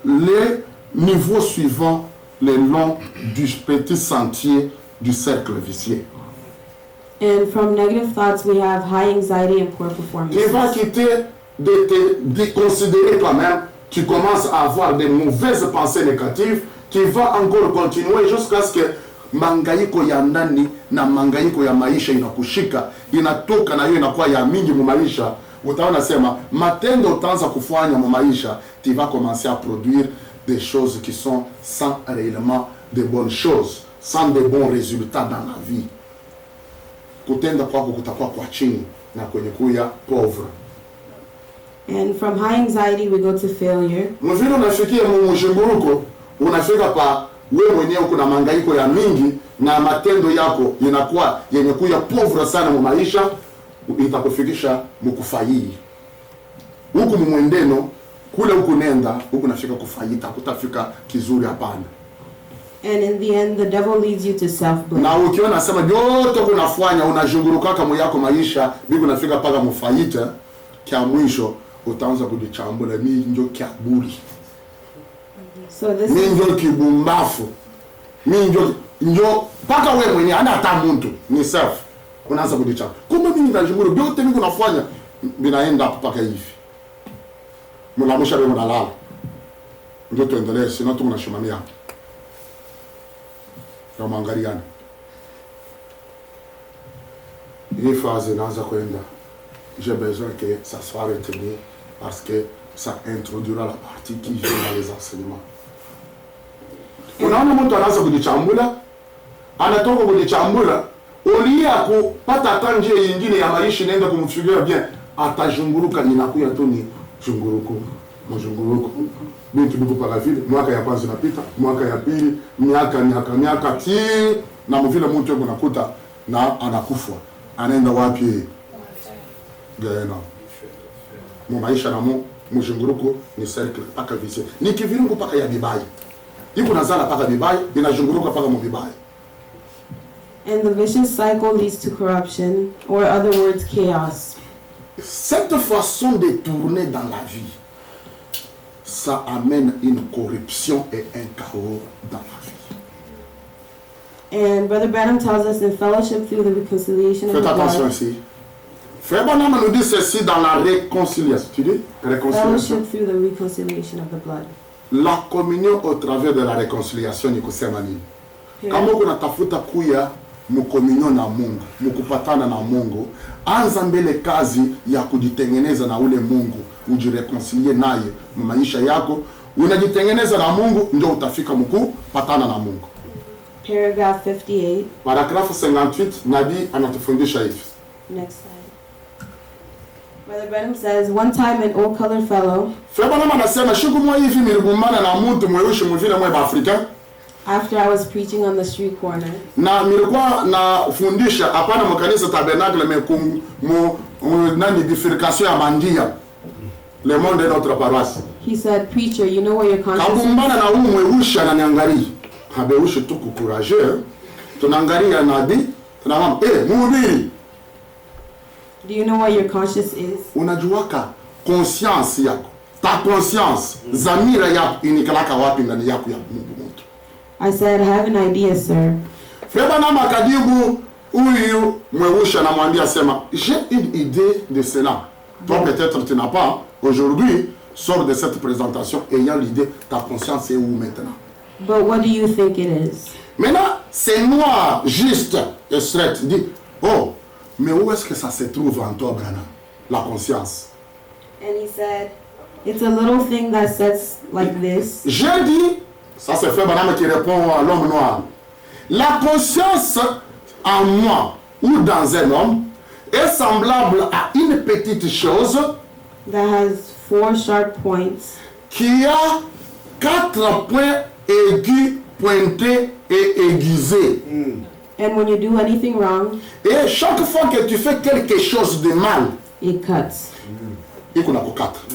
les niveaux suivants le long du petit sentier du cercle vicieux. And from negative thoughts, we have high anxiety and poor performance. Qui va quitter de considérer toi-même, tu commences à avoir des mauvaises pensées négatives, qui va encore continuer jusqu'à ce que mangaiko ya ndani na mangaiko ya maisha inakushika, inatoka na hiyo inakuwa ya mingi mu maisha. Utaona sema matendo utaanza kufanya mu maisha, tu vas commencer à produire des choses qui sont sans réellement de bonnes choses, sans de bons résultats dans la vie. Kutenda kwako kutakuwa kwa chini na kwenye kuya pauvre. And from high anxiety, we go to failure. Mvile unafikia mshunguruko, unafika pa wewe mwenyewe kuna mangaiko ya mingi na matendo yako inakuwa yenye kuya pauvre sana mu maisha, itakufikisha mkufaii. Huku mwendeno kule huku nenda, huku nafika kufaita, kutafika kizuri hapana. And in the end, the devil leads you to self-blame. Na ukiona sema yote kunafanya unashunguruka kama yako maisha, bibi nafika paka mfaita, kia mwisho utaanza kujichambula, mimi ndio kiaburi. So this Mimi ndio kibumbafu. Mimi ndio paka wewe mwenyewe hana hata mtu, ni self. Unaanza kujichambula. Kumbe mimi ndashunguru yote mimi kunafanya binaenda paka hivi. Mnaamsha wewe mnalala. Ndio tuendelee, sio tu mnashimamia. Na mwangaliana. Hii phase inaanza kwenda. J'ai besoin que ça soit retenu parce que ça introduira la partie qui vient dans les enseignements. Unaona mtu anaanza kujichambula, anatoka kujichambula, ulia kupata hata njia nyingine ya maisha inaenda kumfikiria bien, atajunguruka ninakuya tu ni junguruko, mjunguruko. Mimi tuliko paka vile, mwaka ya kwanza inapita, mwaka ya pili, miaka ti na mvile mtu yuko nakuta na anakufa. Anaenda wapi? Gena. mu maisha na mu mzunguruko ni cercle paka vise ni kivirungu paka ya bibaya iko nazala paka bibaya inazunguruka paka mu bibaya. And the vicious cycle leads to corruption, or other words, chaos. Cette façon de tourner dans la vie, ça amène une corruption et un chaos dans la vie. And Brother Branham tells us in fellowship through the reconciliation of Faites the attention blood. ici. Frère Branham nous dit ceci dans la réconciliation. Tu dis réconciliation. Fellowship through the reconciliation of the blood. La communion au travers de la réconciliation ni kusema nini? Kama uko natafuta kuya mkomunyo na Mungu, mkupatana na Mungu, anza mbele kazi ya kujitengeneza na ule Mungu, ujireconcilie naye maisha yako. Unajitengeneza na Mungu ndio utafika mkupatana na Mungu. Paragraph 58. Paragrafu 58 nabii anatufundisha hivi. Next slide. Brother Branham says, one time an old colored fellow, Frère Branham anasema siku moja hivi niligumbana na mtu mweusi mwingine mwe Afrika. after I was preaching on the street corner, Na nilikuwa nafundisha hapana mkanisa Tabernacle nani bifurcation ya Mandia. Le monde de notre paroisse. he said, preacher, you know where your conscience is? Kabumbana na huyu mweusi ananiangalia. Habeushi tu kukuraje. Tunaangalia nabii, tunamwambia, mhubiri, Do you know where your conscience is? unajuaka conscience yako. Ta conscience, zamira yako inikalaka wapi ndani yako ya Mungu mtu. I said, I have an idea, sir. Frère Branham akajibu huyu mweusi anamwambia sema, j'ai une idée de cela. Toi peut-être tu n'as pas aujourd'hui sors de cette présentation ayant l'idée ta conscience est où maintenant. But what do you think it is? Maintenant, c'est noir, juste et straight. Il dit, oh, mais où est-ce que ça se trouve en toi, Branham? La conscience. And he said, it's a little thing that sits like this. J'ai dit, ça c'est Frère Branham qui répond à l'homme noir. La conscience en moi ou dans un homme est semblable à une petite chose That has 4 sharp points qui a 4 points aigus, pointés et aiguisés. and when you do anything wrong, Et chaque fois que tu fais quelque chose de mal, it cuts. il y a 4.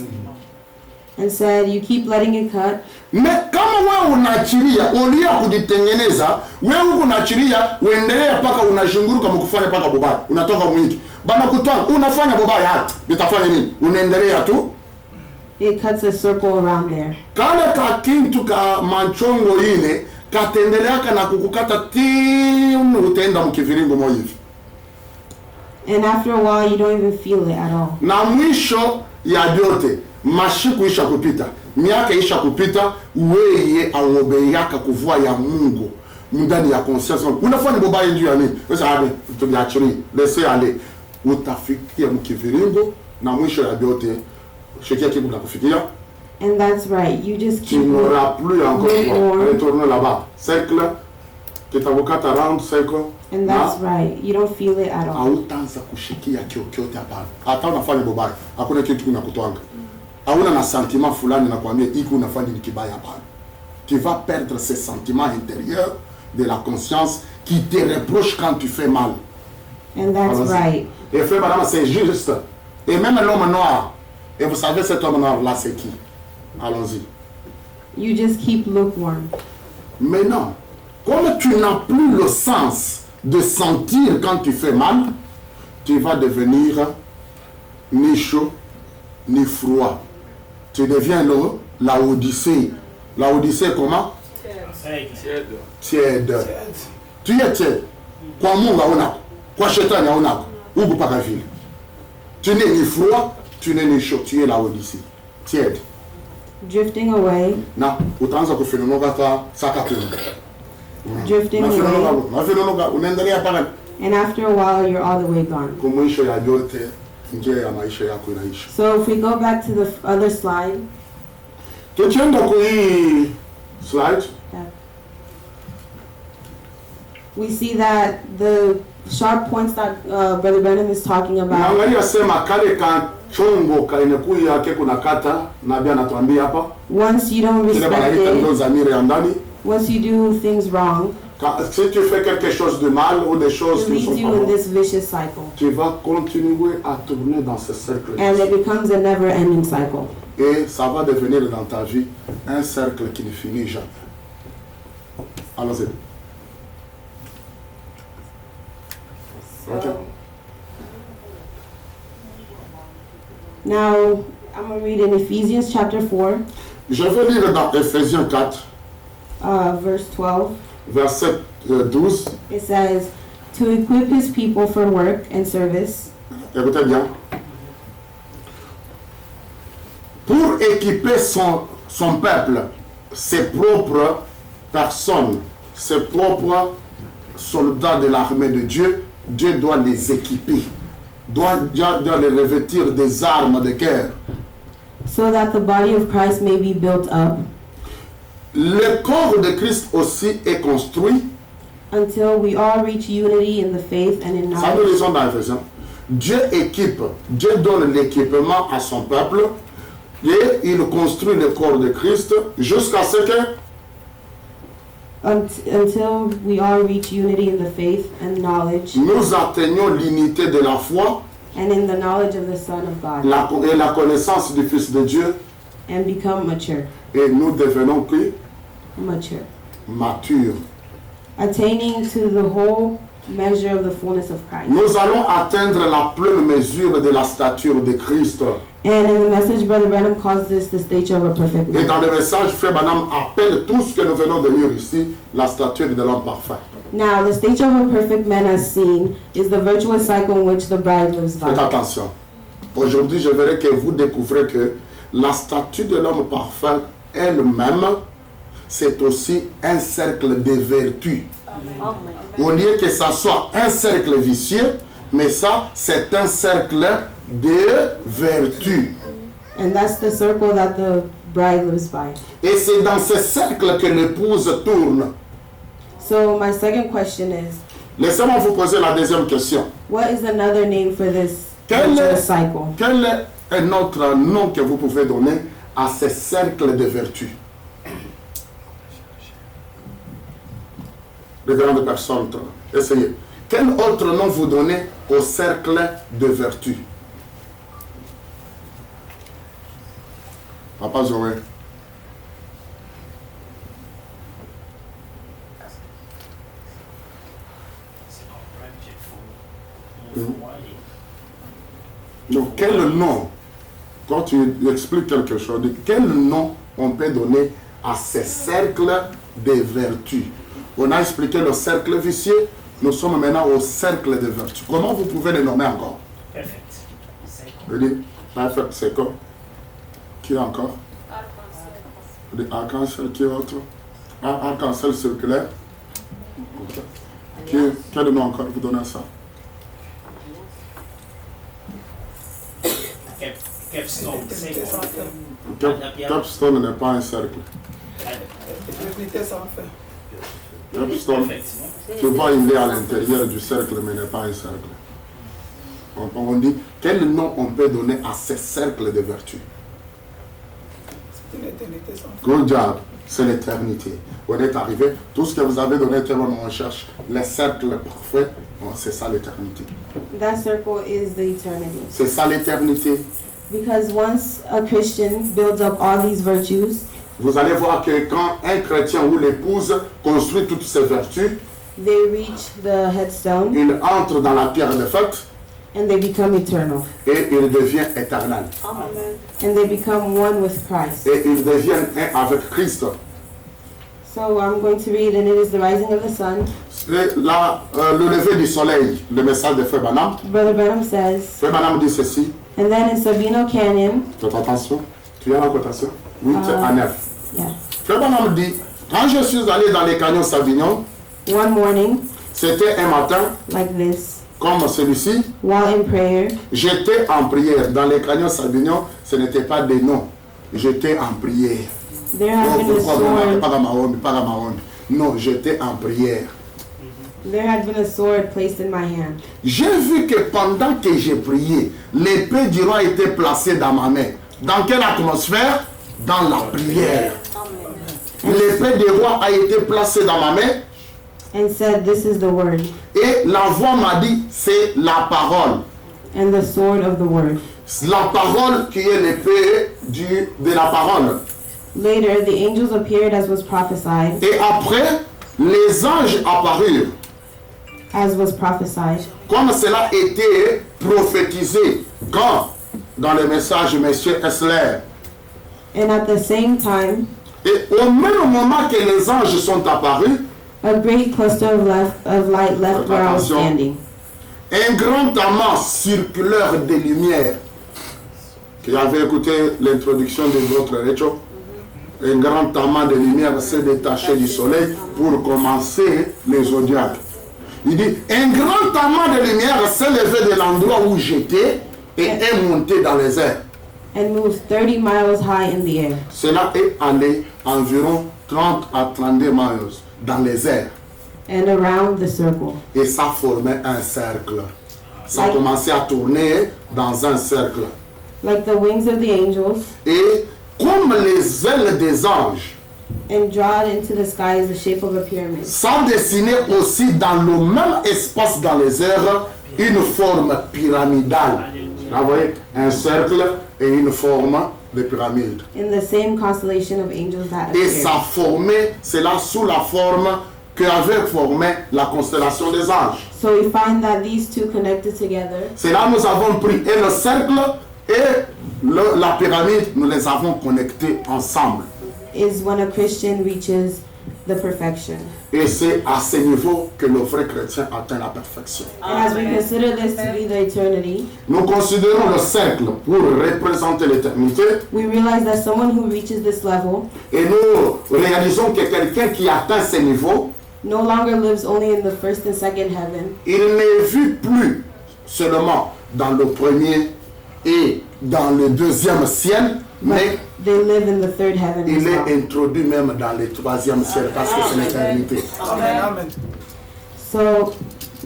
And said, you keep letting it cut, Mais kama wewe unaachilia ulia kujitengeneza, wewe huko unaachilia uendelea paka unazunguruka mkufanya paka bobaya, unatoka mwingi bana kutoa unafanya bobaya hata bitafanya nini, unaendelea tu it cuts a circle around there. kale ka kintu ka manchongo ile katendeleaka na kukukata tinu utaenda mkiviringo moja hivi, And after a while, you don't even feel it at all. na mwisho ya yote mashiku isha kupita, miaka isha kupita, weye aobeaka kuvua ya Mungu ndani ya conscience. Unafanya bobaya ndio ya nini? Sasa abe tuliachiri laissez aller, utafikia mkiviringo na mwisho ya yote shekia kibu na kufikia. And that's right. You just Tu keep n'auras plus encore More. retourner là-bas. Cercle kitavukata round circle. and that's right. You don't feel it at all. Hautaanza kushikia kyokyote hapana. Hata unafanya bobaya, hakuna kitu kinakutwanga. Hauna na sentiment fulani na kuambia iko unafanya ni kibaya hapana. Tu vas perdre ces sentiments intérieurs de la conscience qui te reproche quand tu fais mal. And that's Allons-y. right. Et frère madame, c'est juste. Et même l'homme noir. Et vous savez cet homme noir là c'est qui? Allons-y. You just keep lukewarm. Maintenant, comme tu n'as plus le sens de sentir quand tu fais mal, tu vas devenir ni chaud ni froid. Tu deviens la Odyssée. La Odyssée comment? Tiède. Tu es tiède. Kwa Mungu haunako. Kwa shetani haunako. Huku paka vile. Tu n'es ni froid, tu n'es ni chaud. Tu es la Odyssée. Tiède. Drifting away, Na utaanza kufenonoka ka saka tu. drifting away. Unafenonoka unaendelea paka And after a while, you're all the way gone. kwa mwisho ya yote njia ya maisha yako inaisha. So if we go back to the other slide, Tukienda kwa hii slide, we see that the sharp points that Brother Branham is talking about, naangalia sema kale ka chongo kainekuya yake kuna kata na bia anatuambia hapa once you don't kile respect banaita ndio it, zamiri ya ndani. once you do things wrong, Si tu fais quelque chose de mal ou des choses It qui ne leads sont you pas in bonnes, this vicious cycle. tu vas continuer à tourner dans ce cercle. And it becomes a never-ending cycle. Et ça va devenir dans ta vie un cercle qui ne finit jamais. Allons-y. Ok. Now, I'm going to read in Ephesians chapter 4, Je vais lire dans Ephésiens 4, verse 12. verset 12. It says, to equip his people for work and service, Écoutez bien. Pour équiper son peuple, ses propres personnes, ses propres soldats de l'armée de Dieu, Dieu doit les équiper, doit les revêtir des armes de guerre. so that the body of Christ may be built up Le corps de Christ aussi est construit. until we all reach unity in the faith and in Ça nous knowledge. lisons dans Ephésiens. Dieu équipe, Dieu donne l'équipement à son peuple et il construit le corps de Christ jusqu'à ce que Until we all reach unity in the faith and knowledge nous atteignions l'unité de la foi and in the knowledge of the Son of God et la connaissance du Fils de Dieu and become mature. et nous devenons que Mature. matures. Attaining to the whole measure of the fullness of Christ. Nous allons atteindre la pleine mesure de la stature de Christ. And in the message, Brother Branham calls this the stature of a perfect Et dans man. le message, Frère Branham appelle tout ce que nous venons de lire ici la stature de l'homme parfait. Now, the stature of a perfect man as seen is the virtuous cycle in which the bride lives Faites by. attention. Aujourd'hui, je verrai que vous découvrez que la statue de l'homme parfait elle-même, c'est aussi un cercle de vertu. Au lieu que ça soit un cercle vicieux, mais ça, c'est un cercle de vertu. And that's the circle that the bride lives by. Et c'est dans ce cercle que l'épouse tourne. So my second question is, Laissez-moi vous poser la deuxième question. what is another name for this Quel virtuous est, cycle? quel est un autre nom que vous pouvez donner à ce cercle de vertu? Les grandes personnes, essayez. Quel autre nom vous donnez au cercle de vertu? Papa Joël. Donc, quel nom, quand tu expliques quelque chose, quel nom on peut donner à ce cercle de vertu? On a expliqué le cercle vicieux, nous sommes maintenant au cercle de vertu. Comment vous pouvez le nommer encore? Perfect. Je dis, perfect, c'est quoi? Qui encore? Arc-en-ciel, qui autre? Arc-en-ciel circulaire. Quel nom encore vous donnez à ça? Capstone. Capstone n'est pas un cercle. Capstone, tu vois, il est à l'intérieur du cercle, mais n'est pas un cercle. On dit, quel nom on peut donner à ce cercle de vertu? Good job, c'est l'éternité. On est arrivé, tout ce que vous avez donné, on cherche le cercle parfait, c'est ça l'éternité. That circle is the eternity. C'est ça l'éternité. Because once a Christian builds up all these virtues, Vous allez voir que quand un chrétien ou l'épouse construit toutes ces vertus, they reach the headstone il entre dans la pierre de fête and they become eternal. et il devient éternel. And they become one with Christ. Et il devient un avec Christ. So I'm going to read, and it is the rising of the sun. Et là, le lever du soleil, le message de Frère Branham. Brother Branham says, Frère Branham dit ceci. and then in Sabino Canyon, Faites attention. Tu es à la cotation? Oui, tu es à 9. yeah, Frère Branham dit, quand je suis allé dans les canyons Savignon, one morning, c'était un matin like this, comme celui-ci. while in prayer, J'étais en prière. Dans les canyons Savignon, ce n'était pas des noms. J'étais en prière. there had been a sword. Non, j'étais en prière. There had been a sword placed in my hand. J'ai vu que pendant que j'ai prié, l'épée du roi était placée dans ma main. Dans quelle atmosphère? Dans la prière. L'épée du roi a été placée dans ma main and said, "This is the word," Et la voix m'a dit, c'est la parole. and the sword of the word. La parole qui est l'épée de la parole. Later, the angels appeared as was prophesied, Et après, les anges apparurent. as was prophesied. Comme cela était prophétisé. Quand? Dans le message de M. Esler. And at the same time, Et au même moment que les anges sont apparus, a great cluster of light left where I was Attention. standing. un grand amas circulaire de lumière. Qui avait écouté l'introduction de votre récho, un grand amas de lumière s'est détaché du soleil pour commencer les zodiaques. Il dit, un grand amas de lumière s'est levé de l'endroit où j'étais et est monté dans les airs. And moved 30 miles high in the air. Cela est allé environ 30 à 32 miles dans les airs. And around the circle. Et ça formait un cercle. Ça a commencé à tourner dans un cercle. Like the wings of the angels, Et comme les ailes des anges, and drawed into the sky as the shape of a pyramid. ça dessinait aussi dans le même espace dans les airs une forme pyramidale. Vous voyez, un cercle et une forme de pyramide. In the same constellation of angels that Et appeared. ça formait, cela sous la forme qu'avait formé la constellation des anges. So we find that these two connected together, C'est là nous avons pris et le cercle et la pyramide, nous les avons connectés ensemble. is when a Christian reaches the perfection. Et c'est à ce niveau que le vrai chrétien atteint la perfection. And as we consider this to be the eternity, Nous considérons le cercle pour représenter l'éternité we realize that someone who reaches this level et nous réalisons que quelqu'un qui atteint ce niveau, no longer lives only in the first and second heaven, il ne vit plus seulement dans le premier et dans le deuxième ciel, mais they live in the third heaven as il est well. introduit même dans le troisième ciel parce que c'est l'éternité. So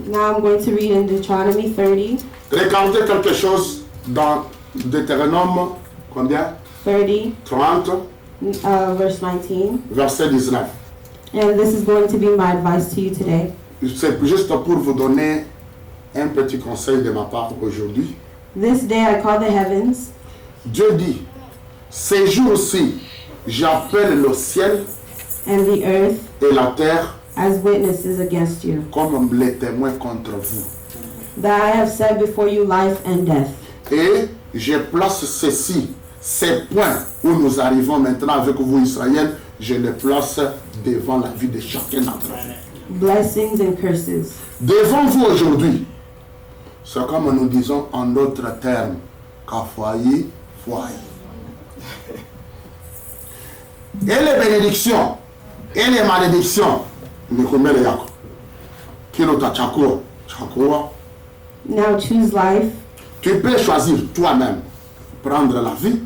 now I'm going to read in Deuteronomy 30, Regardez quelque chose dans Deutéronome, combien? 30, 30, verse 19. verset 19. And this is going to be my advice to you today. C'est juste pour vous donner un petit conseil de ma part aujourd'hui. This day I call the heavens, Dieu dit, ces jours-ci, j'appelle le ciel and the earth et la terre as witnesses against you, comme les témoins contre vous. that I have set before you life and death. Et je place ceci, ces points où nous arrivons maintenant avec vous, Israël, je les place devant la vie de chacun d'entre vous. Blessings and curses. Devant vous aujourd'hui, c'est comme nous disons en d'autres termes, qu'à foyer, foyer. Et les bénédictions, et les malédictions, nous connaissons les yako. Kilo ta chakua, chakua. Now choose life, Tu peux choisir toi-même, prendre la vie,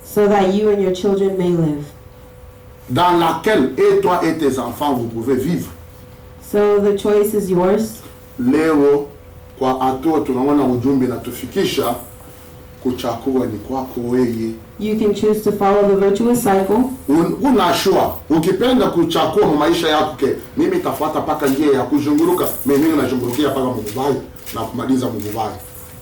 so that you and your children may live. dans laquelle et toi et tes enfants vous pouvez vivre. So the choice is yours. Leo kwa hatua tunaona ujumbe natufikisha kuchakua ni kwako wewe. You can choose to follow the virtuous cycle, Unashua ukipenda kuchakua mu maisha yako ke mimi tafuata paka njia ya kuzunguruka mimi nazungurukia paka mubaya na kumaliza mubaya.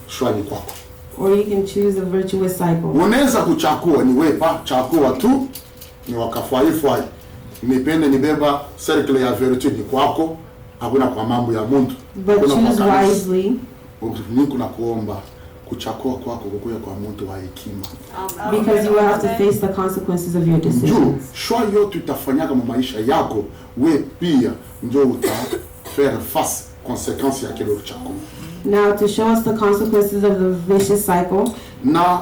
Shua ni kwako. or you can choose the virtuous cycle. Unaweza kuchakua ni wewe pa chakua tu ni wakafwai fwai. Nipende nibeba circle ya verite ni kwako hakuna kwa mambo ya mtu. But Hakuna kwa choose kanisa. wisely, Niko na kuomba kuchakua kwako kukuya kwa mtu wa hekima. because you will have to face the consequences of your Juu decisions. shwa yote utafanyaka mu maisha yako, we pia ndio utafere face konsekansi ya kile chako. Now, to show us the consequences of the vicious cycle, Na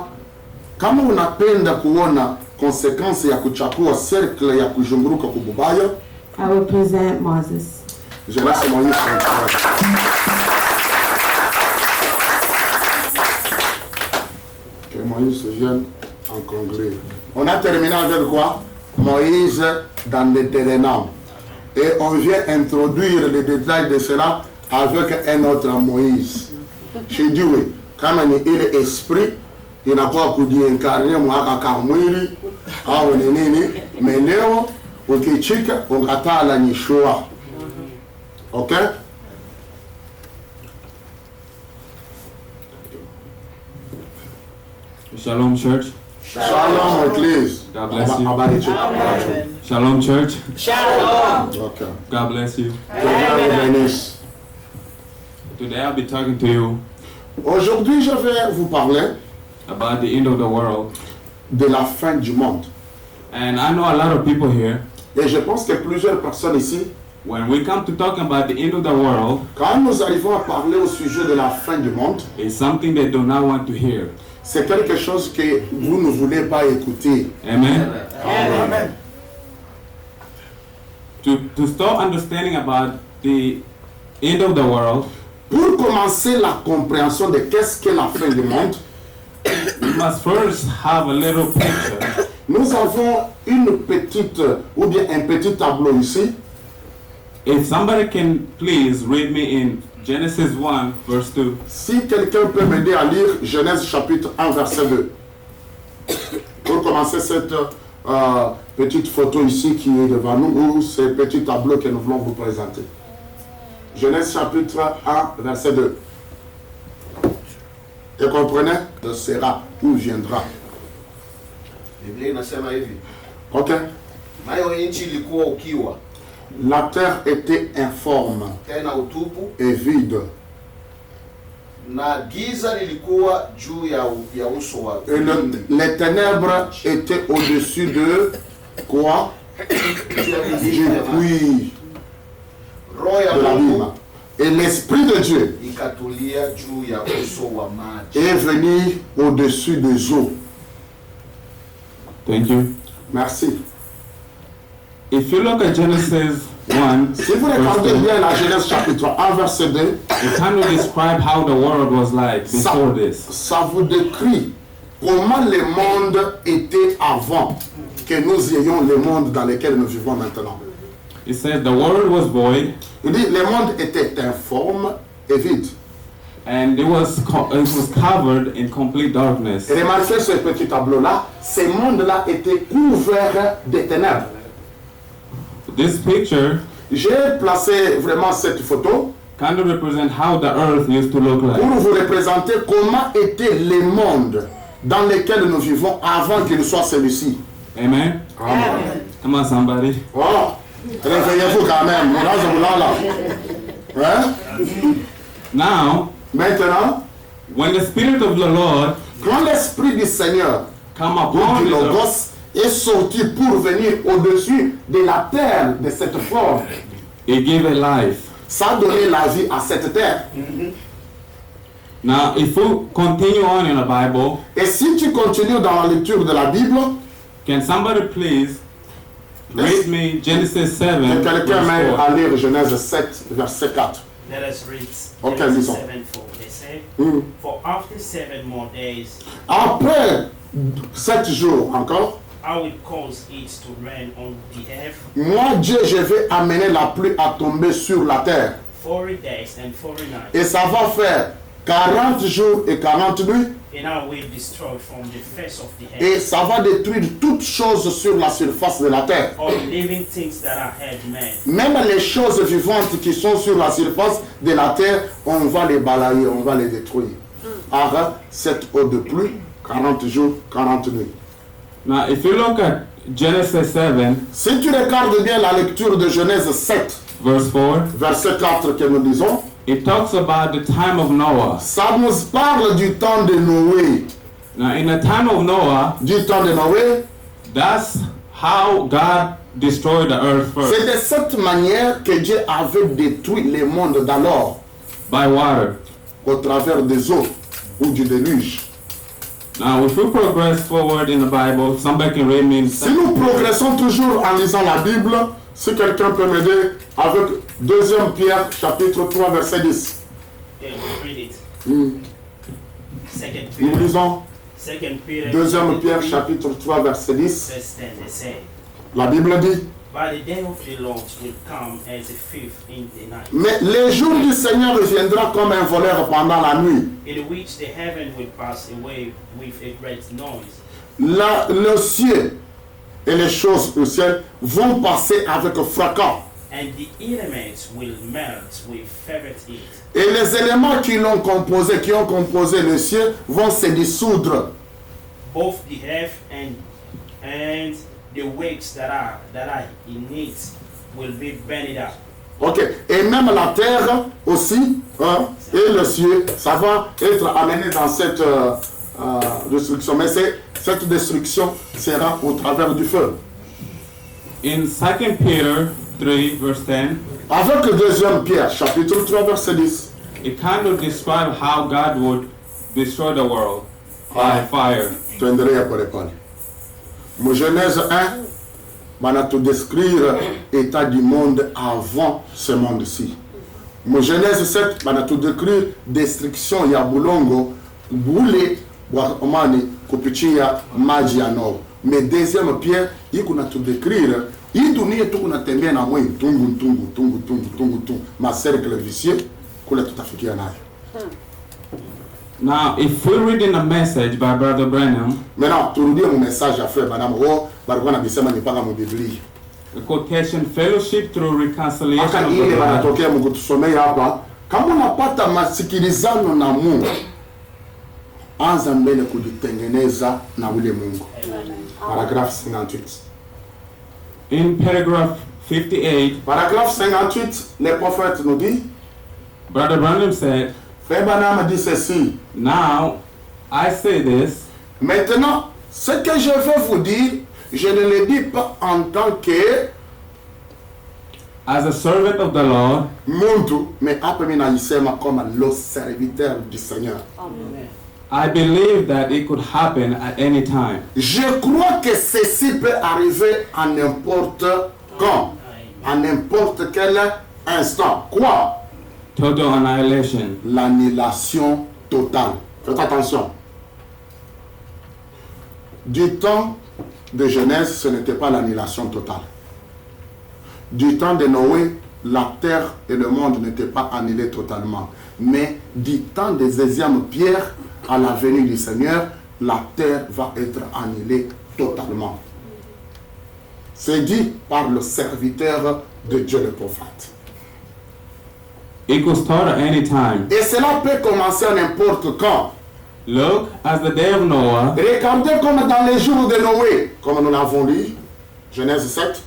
kama unapenda kuona konsekansi ya kuchakua circle ya kuzunguruka kububaya, I will present Moses. je laisse Moïse continuer. Que Moïse vienne en conclure. On a terminé avec quoi? Moïse dans le Deutéronome. Et on vient introduire les détails de cela avec un autre Moïse. J'ai dit oui, kama ni ile esprit inakuwa kujiincarne mwaka kamwili au ni nini, mais leo ukichika ungatala ni shua. Ok? Shalom Church. Shalom, Église. God bless you. Amen. Shalom Church. Shalom. Ok. God bless you. Que Dieu vous bénisse. Today I'll be talking to you Aujourd'hui, je vais vous parler about the end of the world. de la fin du monde. And I know a lot of people here, Et je pense que plusieurs personnes ici, when we come to talking about the end of the world, quand nous arrivons à parler au sujet de la fin du monde, it's something they do not want to hear. c'est quelque chose que vous ne voulez pas écouter. Amen. Amen. To start understanding about the end of the world, Pour commencer la compréhension de qu'est-ce que la fin du monde, we must first have a little picture nous avons une petite ou bien un petit tableau ici. If somebody can please read me in Genesis 1 verse 2. Si quelqu'un peut m'aider à lire Genèse chapitre 1 verset 2. Pour commencer cette petite photo ici qui est devant nous, ou ce petit tableau que nous voulons vous présenter. Genèse chapitre 1 verset 2. Et comprenez, de sera ou viendra. Biblia inasema hivi, Ok? nayo nchi ilikuwa ukiwa La terre était informe tena utupu, et vide. na giza lilikuwa juu ya uso wa Et les ténèbres étaient au-dessus de quoi? Du puits roho ya de la Mungu Bible. Et l'Esprit de Dieu ikatulia juu ya uso wa maji. est venu au-dessus des eaux. Thank you. Merci. If you look at Genesis 1, Si vous verse regardez 2, bien la Genèse chapitre 1 verset 2, it kind of describe how the world was like before this. ça vous décrit comment le monde était avant que nous ayons le monde dans lequel nous vivons maintenant. It says the world was void Il dit le monde était informe et vide. and it was covered in complete darkness. Et remarquez ce petit tableau-là, ce monde-là était couvert de ténèbres. This picture J'ai placé vraiment cette photo kind of represent how the earth used to look pour like. vous représenter comment était le monde dans lequel nous vivons avant qu'il soit celui-ci. Amen. Amen. Come on, somebody. Oh, réveillez-vous quand même. Là, je vous là. Hein? Now, Maintenant, when the Spirit of the Lord quand l'Esprit du Seigneur come ou upon du the earth, Logos est sorti pour venir au-dessus de la terre, de cette forme, it gave a life. ça a donné la vie à cette terre. Now, if we continue on in the Bible, Et si tu continues dans la lecture de la Bible, can somebody please read me Genesis 7 que quelqu'un m'aide verse 4? à lire Genèse 7, verset 4. Let us read Okay, Genesis listen. 7:4. They say, Mm. for after 7 more days, Après 7 jours encore, I will cause it to rain on the earth moi Dieu, je vais amener la pluie à tomber sur la terre. 40 days and 40 nights, Et ça va faire 40 jours et 40 nuits. and I will destroy from the face of the Et earth ça va détruire toutes choses sur la surface de la terre. all living things that I have made. Même les choses vivantes qui sont sur la surface de la terre, on va les balayer, on va les détruire. Ara, 7 eaux de pluie, 40 jours, 40 nuits. Now, if you look at Genesis 7 Si tu regardes bien la lecture de Genèse 7, verse 4, verset 4 que nous lisons, it talks about the time of Noah. ça nous parle du temps de Noé. Now, in the time of Noah, Du temps de Noé, that's how God destroyed the earth c'est first, de cette manière que Dieu avait détruit le monde d'alors, by water. au travers des eaux ou du déluge. Now, if we progress forward in the Bible, somebody can read me in Si nous progressons toujours en lisant la Bible, si quelqu'un peut m'aider avec 2 Pierre chapitre 3 verset 10. Then read it. Mm. Second Nous Peter, lisons 2 2 Pierre chapitre 3 verset 10. verse 10. They say, La Bible dit, but the day of the Lord will come as a thief in the night, mais le jour du Seigneur viendra comme un voleur pendant la nuit. in which the heaven will pass away with a great noise, Le ciel et les choses au ciel vont passer avec fracas. and the elements will melt with fervent heat. Et les éléments qui ont composé le ciel vont se dissoudre. Both the earth and the works that are in it will be burned up. Ok. Et même la terre aussi, hein, et le ciel, ça va être amené dans cette destruction. Mais cette destruction sera au travers du feu. In 2 Peter 3, verse 10, Avec 2 Pierre, chapitre 3, verset 10. it kind of describes how God would destroy the world by fire. Tu aimerais pour l'école. Mon Genèse 1, on a tout décrire l'état du monde avant ce monde-ci. Mon Genèse 7, on a tout décrire destruction ya bulongo, bule, omani, kupitia maji ya Noa. Mais 2 Pierre, il kuna tout décrire, il dunia tu kuna tembea na mwe tungu, ma cercle vicieux, kule tutafikia nayo. Now, if we're reading a message by Brother Branham, Maintenant, turudie mon message à frère Branham. Barikuwa na bisema nipanga mu Biblia. the quotation fellowship through reconciliation Hata of ile the God. wanatokea mkutusomea hapa, kama unapata masikilizano na Mungu, anza mbele kujitengeneza na ule Mungu. Paragraphe 58. In paragraph 58, Paragraphe 58, le prophète nous dit, Brother Branham said, frère Branham dit ceci. now I say this, Maintenant, ce que je vais vous dire, je ne le dis pas en tant que as a servant of the Lord, muntu, mais après mina isema comme le serviteur du Seigneur. I believe that it could happen at any time. Je crois que ceci peut arriver à n'importe quand, à n'importe quel instant. Quoi? Total annihilation. L'annihilation totale. Faites attention. Du temps de Genèse, ce n'était pas l'annihilation totale. Du temps de Noé, la terre et le monde n'étaient pas annihilés totalement. Mais du temps des 2e Pierre à la venue du Seigneur, la terre va être annihilée totalement. C'est dit par le serviteur de Dieu le prophète. It could start at any time. Et cela peut commencer à n'importe quand. Look, as the day of Noah, Regardez comme dans les jours de Noé, comme nous l'avons lu, Genèse 7.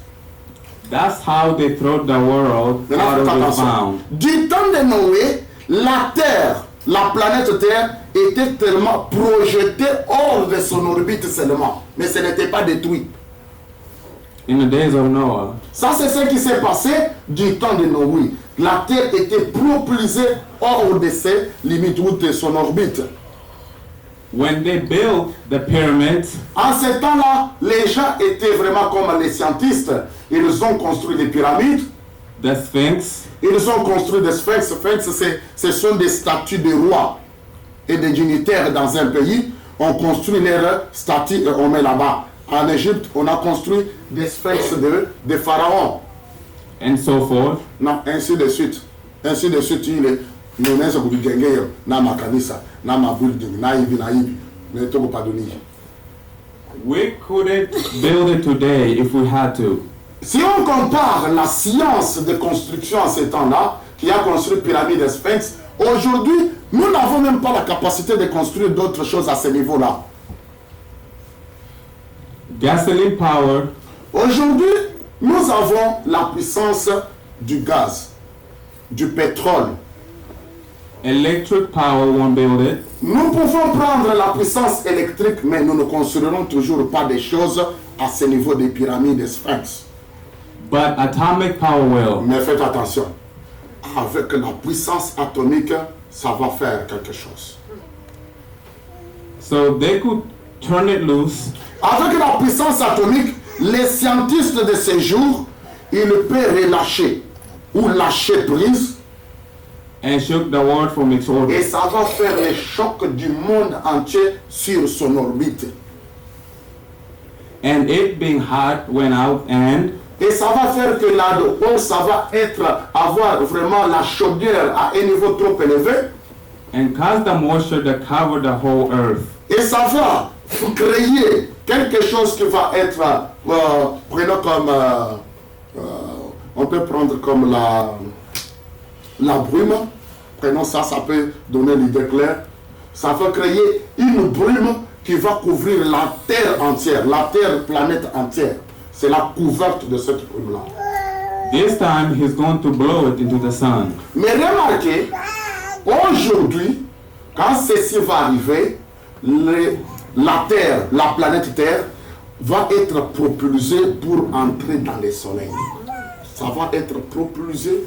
that's how they threw the world Maintenant, out faites of the attention. bound. Du temps de Noé, la Terre, la planète Terre, était tellement projetée hors de son orbite seulement. Mais ce n'était pas détruit. In the days of Noah, Ça, c'est ce qui s'est passé du temps de Noé. La Terre était propulsée hors de ses limites ou de son orbite. when they built the pyramids, En ce temps-là, les gens étaient vraiment comme les scientistes. Ils ont construit des pyramides. the Sphinx, Ils ont construit des sphinx. Sphinx, ce sont des statues de rois et de dignitaires dans un pays. On construit leurs statues et on met là-bas. En Égypte, on a construit des sphinx de pharaons. and so forth. Non, ainsi de suite. Ainsi de suite, il est. Nous n'avons pas de gagner, na ma kanisa, na ma building, na ibi, mais tout pas donné. We couldn't build it today if we had to. Si on compare la science de construction à ce temps-là, qui a construit pyramide et sphinx, aujourd'hui, nous n'avons même pas la capacité de construire d'autres choses à ce niveau-là. Gasoline power, Aujourd'hui, nous avons la puissance du gaz, du pétrole. electric power won't build it. Nous pouvons prendre la puissance électrique, mais nous ne construirons toujours pas des choses à ce niveau des pyramides et sphinx. But atomic power will. Mais faites attention, avec la puissance atomique, ça va faire quelque chose. So they could turn it loose Avec la puissance atomique, les scientistes de ces jours, ils peuvent relâcher ou lâcher prise and shook the world from its et orbit. ça va faire le choc du monde entier sur son orbite. And it being hot went out and Et ça va faire que là-dedans, ça va avoir vraiment la chaudière à un niveau trop élevé cause the moisture to cover the whole earth. et ça va créer quelque chose qui va être, prenons comme, On peut prendre comme la brume. Prenons ça, ça peut donner l'idée claire. Ça va créer une brume qui va couvrir la Terre entière, la Terre, planète entière. C'est la couverte de cette brume-là. This time he's going to blow it into the sun. Mais remarquez, aujourd'hui, quand ceci va arriver, la Terre, la planète Terre, va être propulsée pour entrer dans le soleil. Ça va être propulsé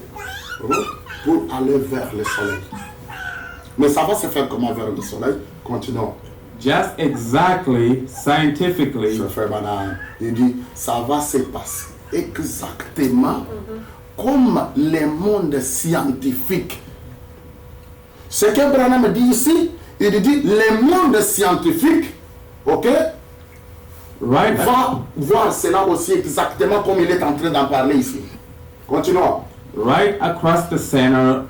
pour aller vers le soleil. Mais ça va se faire comment vers le soleil? Continuons. Just exactly, scientifically, Ce frère Branham, il dit, ça va se passer exactement comme le monde scientifique. Ce que Branham dit ici, il dit, le monde scientifique, ok, right? va voir cela aussi exactement comme il est en train d'en parler ici. Continuons. Right across the center,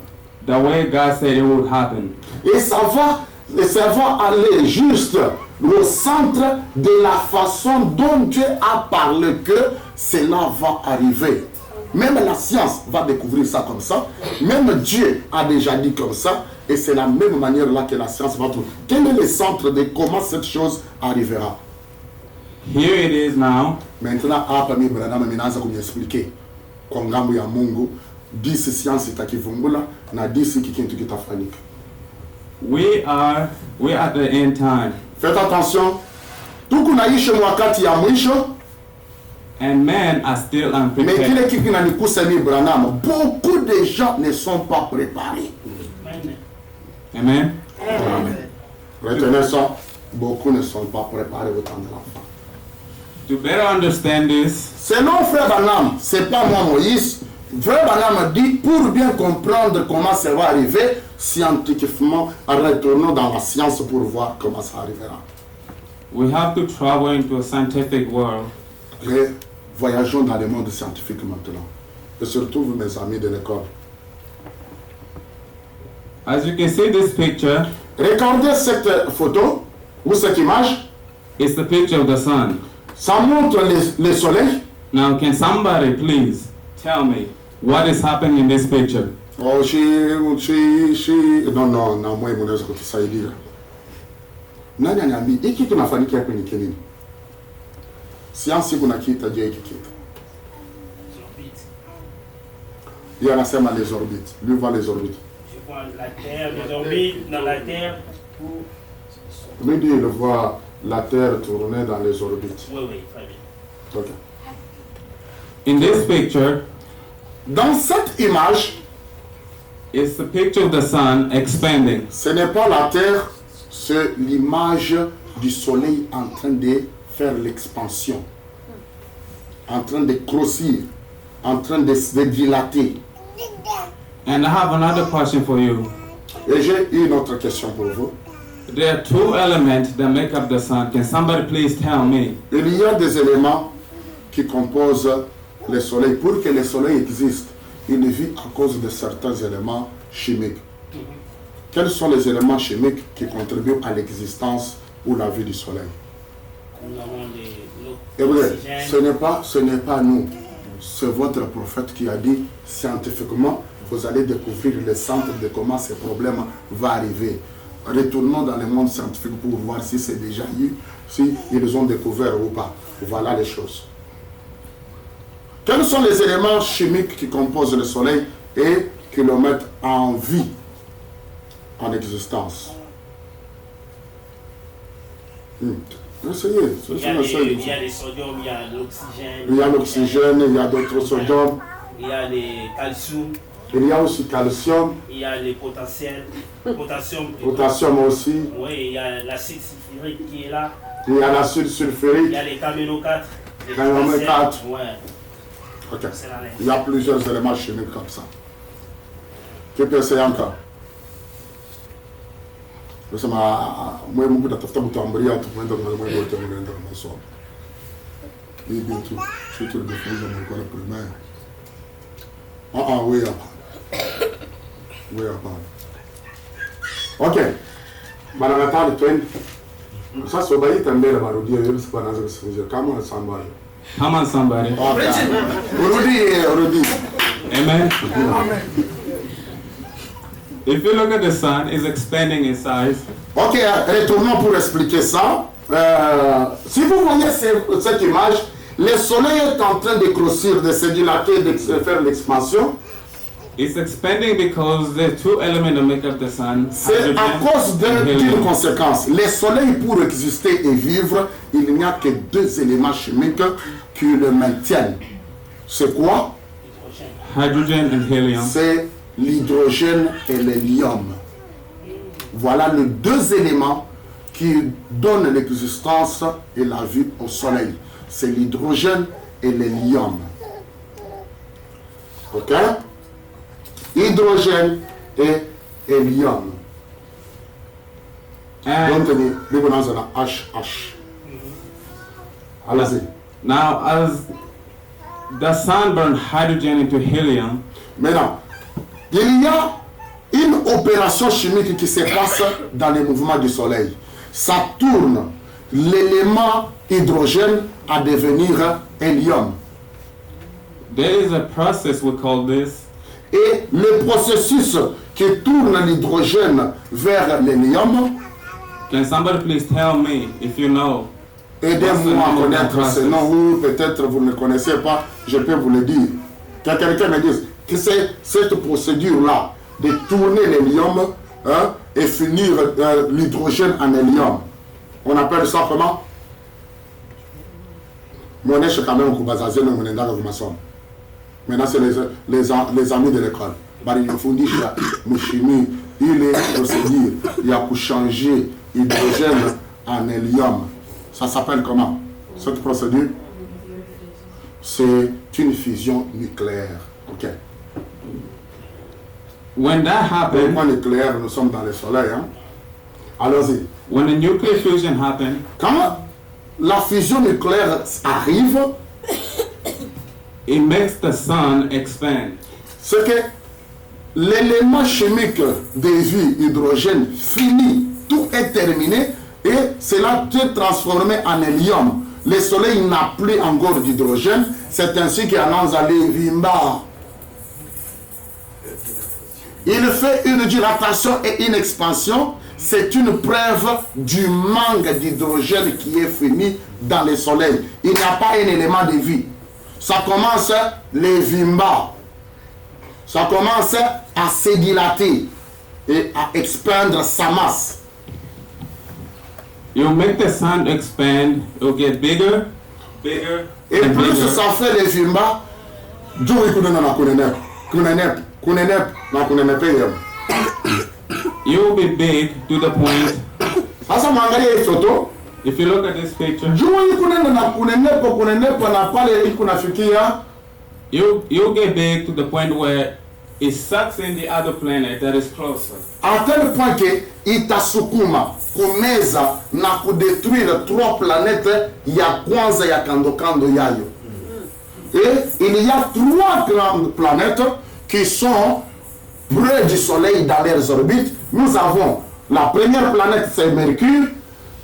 the way God said it would happen. Et ça va aller juste au centre de la façon dont Dieu a parlé que cela va arriver. Même la science va découvrir ça comme ça. Même Dieu a déjà dit comme ça. Et c'est la même manière là que la science va trouver. Quel est le centre de comment cette chose arrivera? Here it is now. Maintenant, hapa mimi Branham minaanza kuniexplique kwa ngambo ya Mungu disi science itakivumbula na disi kikintu kitafanyika. We're at the end time. Faites attention. Tuko naishi wakati ya mwisho. And men are still Mais unprepared. kile kitu kinanikusa mimi Branham, beaucoup de gens ne sont pas préparés. Amen. Amen. Retenez ça, beaucoup ne sont pas préparés au temps de l'enfant. To better understand this, Selon Frère Branham, c'est pas moi Moïse. Frère Branham dit, pour bien comprendre comment ça va arriver, scientifiquement, retournons dans la science pour voir comment ça arrivera. we have to travel into a scientific world. Et voyageons dans le monde scientifique maintenant. Et surtout vous, mes amis de l'école. As you can see this picture, Regardez cette photo ou cette image. it's the picture of the sun. Ça montre le soleil. Now, can somebody please tell me what is happening in this picture? Oh, non, moi mnaweza kutusaidia. Nani aniambia hiki kinafanikia kwenye kinini? Science kuna kiita je hiki kitu. Il anasema les orbites. Lui voit les orbites. Je vois la Terre, les orbites dans la Terre pour... Lui dit il voit la Terre tourner dans les orbites. Oui, oui, très bien. Ok. In this picture, Dans cette image, it's the picture of the sun expanding. ce n'est pas la Terre, c'est l'image du soleil en train de faire l'expansion, en train de grossir, en train de se dilater. And I have another question for you. Et j'ai une autre question pour vous. There are two elements that make up the sun. Can somebody please tell me? Il y a des éléments qui composent le soleil. Pour que le soleil existe, il vit à cause de certains éléments chimiques. Quels sont les éléments chimiques qui contribuent à l'existence ou la vie du soleil? Nous avons Et vous voyez, l'oxygène. ce n'est pas nous. C'est votre prophète qui a dit scientifiquement, vous allez découvrir le centre de comment ce problème va arriver. Retournons dans le monde scientifique pour voir si c'est déjà eu, si ils ont découvert ou pas. Voilà les choses. Quels sont les éléments chimiques qui composent le soleil et qui le mettent en vie, en existence? Essayez. Il y a le sodium, il y a l'oxygène. Il y a l'oxygène, il y a d'autres sodium, Il y a le calcium, il y a aussi calcium, il y a le potassium. potassium aussi, Oui, il y a l'acide sulfurique qui est là. il y a l'acide Il sulfurique. y a les caméno 4. Les Caméno potassium. 4. Ouais, Ok. c'est la même. Il y a plusieurs éléments chimiques comme ça. Qui peut essayer encore? Nasema mwe Mungu natafuta kutuamria tukwenda kwa mwe wote mnaenda kwa masomo. Hii bintu sisi tulijifunza mlikuwa na primaire. Oui hapa. Oui hapa. Okay. Bana nataka twende. Sasa ubaita mbele barudia yule siku anaanza kusimulia kama sambari. Come on, somebody. Okay. Urudi. Amen. If you look at the sun, it's expanding in size. Ok, retournons pour expliquer ça. Si vous voyez cette image, le soleil est en train de grossir, de se dilater, de faire l'expansion. It's expanding because there are two elements that make up the sun. C'est à cause d'une conséquence. Le soleil, pour exister et vivre, il n'y a que deux éléments chimiques qui le maintiennent. C'est quoi? Hydrogen and helium. C'est l'hydrogène et l'hélium. Voilà les deux éléments qui donnent l'existence et la vie au soleil. C'est l'hydrogène et l'hélium. Ok? Hydrogène et hélium. Donc, nous avons un HH. Allez-y. Now, as the sun burns hydrogen into helium, Maintenant, il y a une opération chimique qui se passe dans les mouvements du soleil. Ça tourne l'élément hydrogène à devenir hélium. there is a process we call this. Et le processus qui tourne l'hydrogène vers l'hélium, Can somebody please tell me if you know? aidez-moi à connaître ce nom, ou peut-être vous ne connaissez pas, je peux vous le dire. Que quelqu'un me dise que c'est cette procédure-là de tourner l'hélium et finir l'hydrogène en hélium. On appelle ça comment? Maintenant, c'est les amis de l'école. Il faut dire que chimie, il est procédure, il y a pour changer l'hydrogène en hélium. Ça s'appelle comment? Cette procédure? C'est une fusion nucléaire. Ok. When that happens, Pourquoi nucléaire? Nous sommes dans le soleil. Hein? Allons-y. when the nuclear fusion happens, Quand la fusion nucléaire arrive, it makes the sun expand. c'est que l'élément chimique de vie, hydrogène, finit, tout est terminé et cela est transformé en hélium. Le soleil n'a plus encore d'hydrogène, c'est ainsi qu'il annonce à Lévimba. Il fait une dilatation et une expansion, c'est une preuve du manque d'hydrogène qui est fini dans le soleil. Il n'y a pas un élément de vie. Ça commence Lévimba. Ça commence à se dilater et à expandre sa masse. You make the sun expand, it'll get bigger, bigger, Et and plus bigger. ça fait Lévimba, Joey kunena na kunenep. You will be big to the point. Sasa mwangalie hii photo. If you look at this picture, Joey kunena na kunenep na pale kunafikia. you'll get big to the point where it sucks in the other planet that is closer. À tel point que itasukuma kumeza na kudétruire 3 planètes ya kwanza ya kando yayo. Et il y a 3 grandes planètes qui sont près du soleil dans leurs orbites. Nous avons la première planète, c'est Mercure.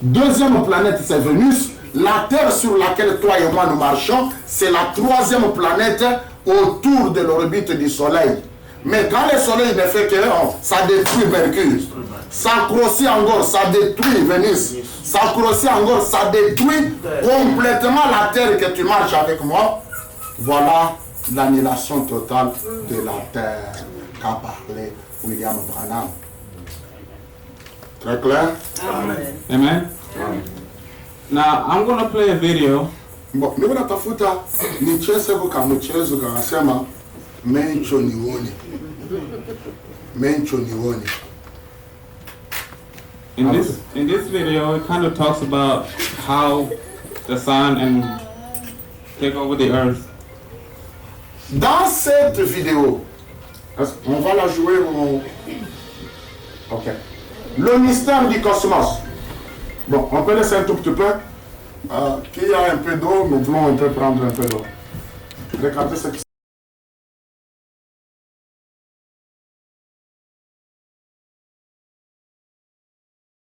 Deuxième planète, c'est Vénus. La Terre sur laquelle toi et moi nous marchons, c'est la 3e planète autour de l'orbite du soleil. Mais quand le soleil ne fait que ça détruit Mercure. Ça grossit encore, ça détruit Vénus. Ça grossit encore, ça détruit complètement la Terre que tu marches avec moi. Voilà l'annihilation totale de la Terre qu'a parlé William Branham. Très clair? Amen? Now, I'm going to play a video. Bon, niko natafuta nicheze kwa mchezo kanasema mencho nione. Mencho nione. In this video, it kind of talks about how the sun and take over the earth. Dans cette vidéo, on va la jouer au... Ok. Le mystère du cosmos. Bon, on peut laisser un tout petit peu. Qu'il y a un peu d'eau, nous voulons un peu prendre un peu d'eau. Regardez ce qui